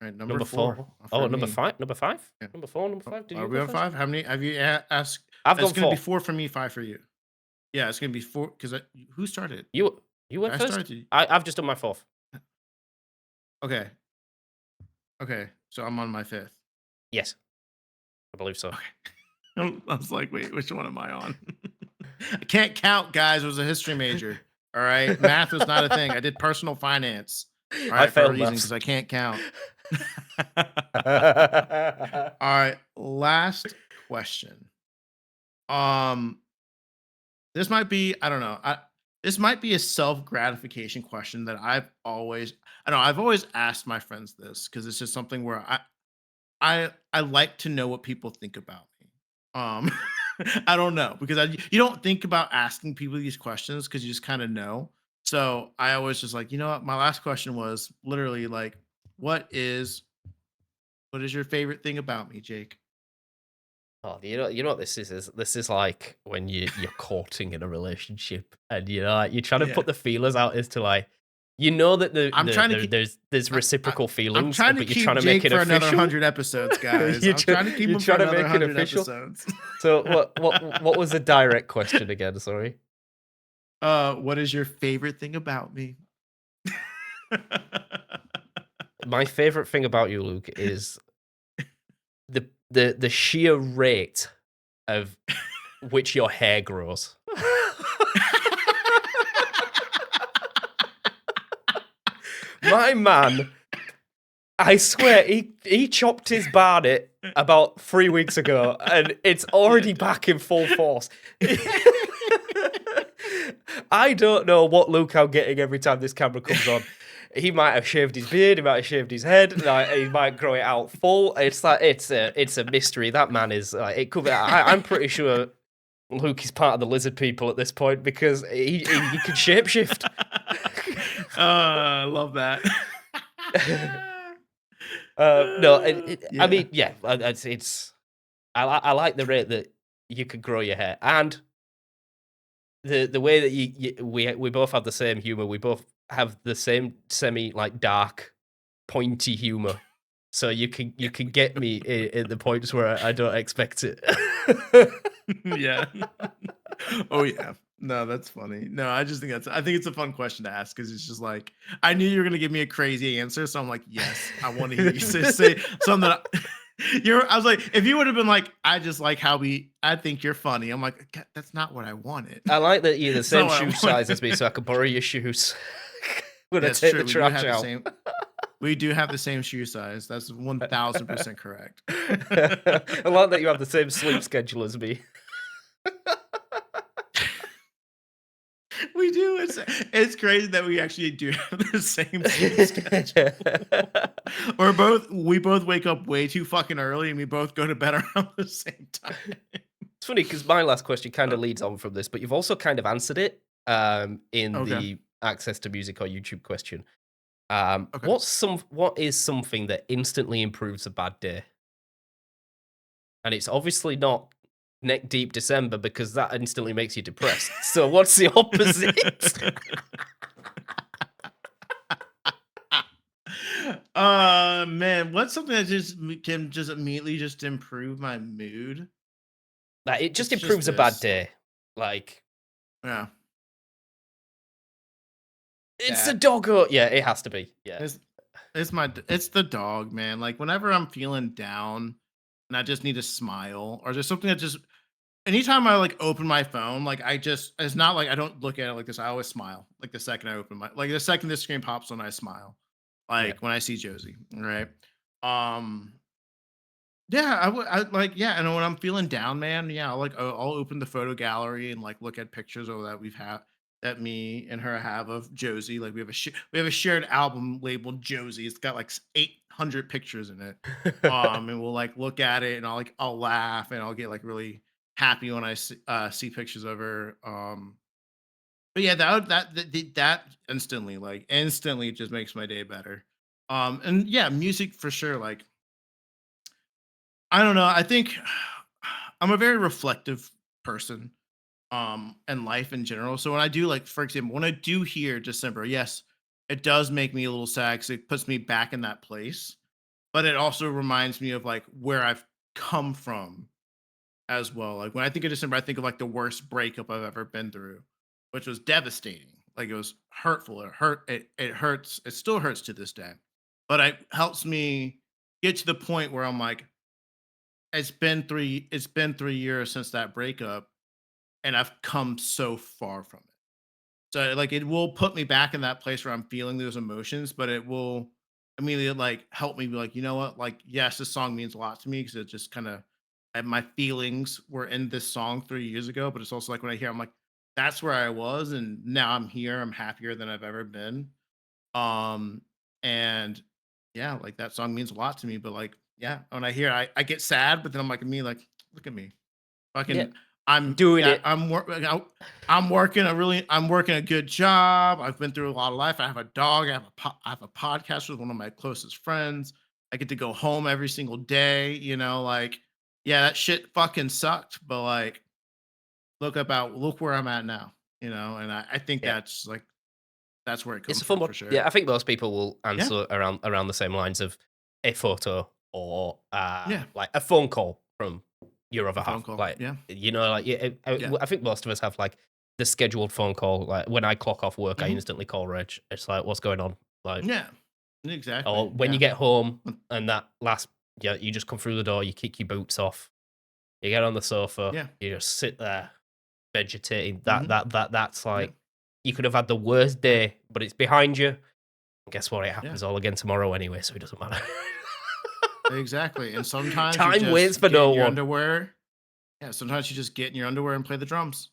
All right, number Number 4 4. for Oh, number me. 5? Number 5? Yeah. Number 4, number Oh, 5? Did are you we go on first? 5? How many have you asked? I've It's gone gonna be 4. 4 for me, 5 for you. Yeah, it's gonna be 4 because who started? You went I first? started. I've just done my 4th. Okay. Okay. So I'm on my 5th. Yes, I believe so. I was like, wait, which one am I on? I can't count, guys. I was a history major. All right. Math was not a thing. I did personal finance. All I right, for a failed reason because maths. I can't count. All right. Last question. Um, this might be, I don't know. This might be a self-gratification question that I've always asked my friends this because it's just something where I like to know what people think about me. Um, I don't know because you don't think about asking people these questions because you just kind of know. So I always just like, you know what? My last question was literally like, what is what is your favorite thing about me, Jake? Oh, you know what this is? This is like when you're courting in a relationship and like, you're trying to Yeah, put the feelers out as to like you know that I'm trying to keep. there's I, I, reciprocal I'm feelings, trying to but you're trying keep to make Jake it for another official. 100 episodes, guys. you I'm trying to keep you're him for trying to another make it 100 official. episodes. So what was the direct question again? Sorry. What is your favorite thing about me? My favorite thing about you, Luke, is the sheer rate of which your hair grows. My man, I swear, he chopped his barnet about 3 weeks ago, and it's Yeah, already dude. back in full force. I don't know what look I'm getting every time this camera comes on. He might have shaved his beard, he might have shaved his head, like, he might grow it out full. It's like it's a mystery. That man is it could be. I'm pretty sure Luke is part of the lizard people at this point because he can shapeshift. I love that. No, I Yeah. mean, yeah, it's I like the rate that you could grow your hair, and the way that we both have the same humor. We both have the same semi like dark, pointy humor. So you can get me in the points where I don't expect it. Yeah. Oh yeah. No, that's funny. No, I think it's a fun question to ask because it's just like I knew you were gonna give me a crazy answer, so I'm like, yes, I want to hear you say something that I was like, if you would have been like, I just like how I think you're funny. I'm like, That's not what I wanted. I like that you're the It's not same what shoe I size as wanted." me, so I can borrow your shoes when I That's take the true. We do trash have the out. same. We do have the same shoe size. That's 1000% correct. I like that you have the same sleep schedule as me. We do. It's crazy that we actually do have the same sleep schedule. We both wake up way too fucking early and we both go to bed around the same time. It's funny because my last question kind Uh, of leads on from this, but you've also kind of answered it in okay. the access to music or YouTube question. Okay. What is something that instantly improves a bad day? And it's obviously not neck deep December because that instantly makes you depressed. So what's the opposite? Man, what's something that can just immediately just improve my mood? Like it just It's just improves a bad this. day. Like Yeah. it's a That. doggo. Yeah, it has to be. Yeah. It's it's the dog, man. Like whenever I'm feeling down and I just need to smile or just something that just anytime I like open my phone, like it's not like I don't look at it like this. I always smile. Like the second I open the second this screen pops on, I smile. Yeah. Like when I see Josie, right? Um yeah, I like yeah, and when I'm feeling down, man, yeah, I'll open the photo gallery and like look at pictures of that we've had that me and her have of Josie. Like we have a shared album labeled Josie. It's got like 800 pictures in it. And we'll like look at it and I'll laugh and I'll get like really happy when I see pictures of her. But yeah, that instantly just makes my day better. And yeah, music for sure. Like I don't know. I think I'm a very reflective person and life in general. So when I do like for example, when I do hear December, yes, it does make me a little sad because it puts me back in that place. but it also reminds me of like where I've come from as well. Like when I think of December, I think of like the worst breakup I've ever been through, which was devastating. Like it was hurtful. It hurt. It hurts. It still hurts to this day. But it helps me get to the point where I'm like, it's been 3 years since that breakup, and I've come so far from it. So like it will put me back in that place where I'm feeling those emotions, but it will immediately like help me be like, you know what? Like, yes, this song means a lot to me because it just kind of my feelings were in this song 3 years ago. But it's also like when I hear, I'm like, that's where I was, and now I'm here. I'm happier than I've ever been. Um, and yeah, like that song means a lot to me. But like, yeah, when I hear, I get sad, but then I'm like, me, like, look at me. Yeah, Fucking I'm doing yeah, it. I'm working a good job. I've been through a lot of life. I have a dog. I have a podcast with one of my closest friends. I get to go home every single day, like yeah, that shit fucking sucked, but like look where I'm at now, and I think Yeah. that's where it It's comes a fun from one. for sure. Yeah, I think most people will Yeah. answer around the same lines of a photo or, Yeah. like, a phone call from your other A phone half. call. Like, Yeah. like, yeah, Yeah. I think most of us have, like, the scheduled phone call. Like, when I clock off work, I Mhm. instantly call Reg. It's like, "What's going on?" Like, Yeah. Exactly. or when you Yeah. get home Mm. and that last yeah, you just come through the door, you kick your boots off, you get on the sofa, Yeah. you just sit there vegetating. Mhm. That's Yeah. like you could have had the worst Yeah. day, but it's behind you. Guess what? It Yeah. happens all again tomorrow anyway, so it doesn't matter. Exactly. And sometimes you Time waits just for get no in your one. underwear. Yeah, sometimes you just get in your underwear and play the drums.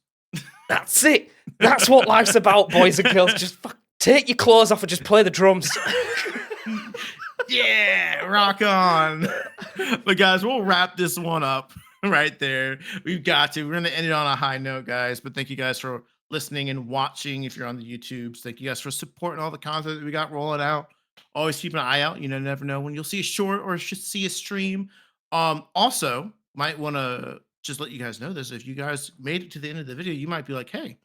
That's it. That's what life's about, boys and girls. Just take your clothes off and just play the drums. Yeah, rock on. But guys, we'll wrap this one up right there. We've got to. We're going to end it on a high note, guys. But thank you guys for listening and watching. If you're on the YouTubes, thank you guys for supporting all the content that we got rolling out. Always keep an eye out. Never know when you'll see a short or should see a stream. Also, might want to just let you guys know this. If you guys made it to the end of the video, you might be like, hey,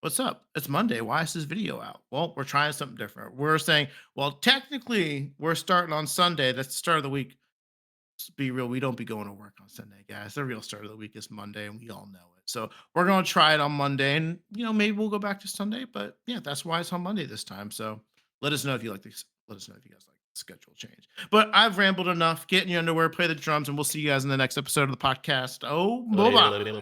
what's up? It's Monday. Why is this video out? Well, we're trying something different. We're saying, well, technically, we're starting on Sunday. That's the start of the week. Let's be real. We don't be going to work on Sunday, guys. The real start of the week is Monday, and we all know it. So we're going to try it on Monday, and maybe we'll go back to Sunday. But yeah, that's why it's on Monday this time. So let us know if you like this. Let us know if you guys like the schedule change. But I've rambled enough. Get in your underwear, play the drums, and we'll see you guys in the next episode of the podcast. Oh, bye bye.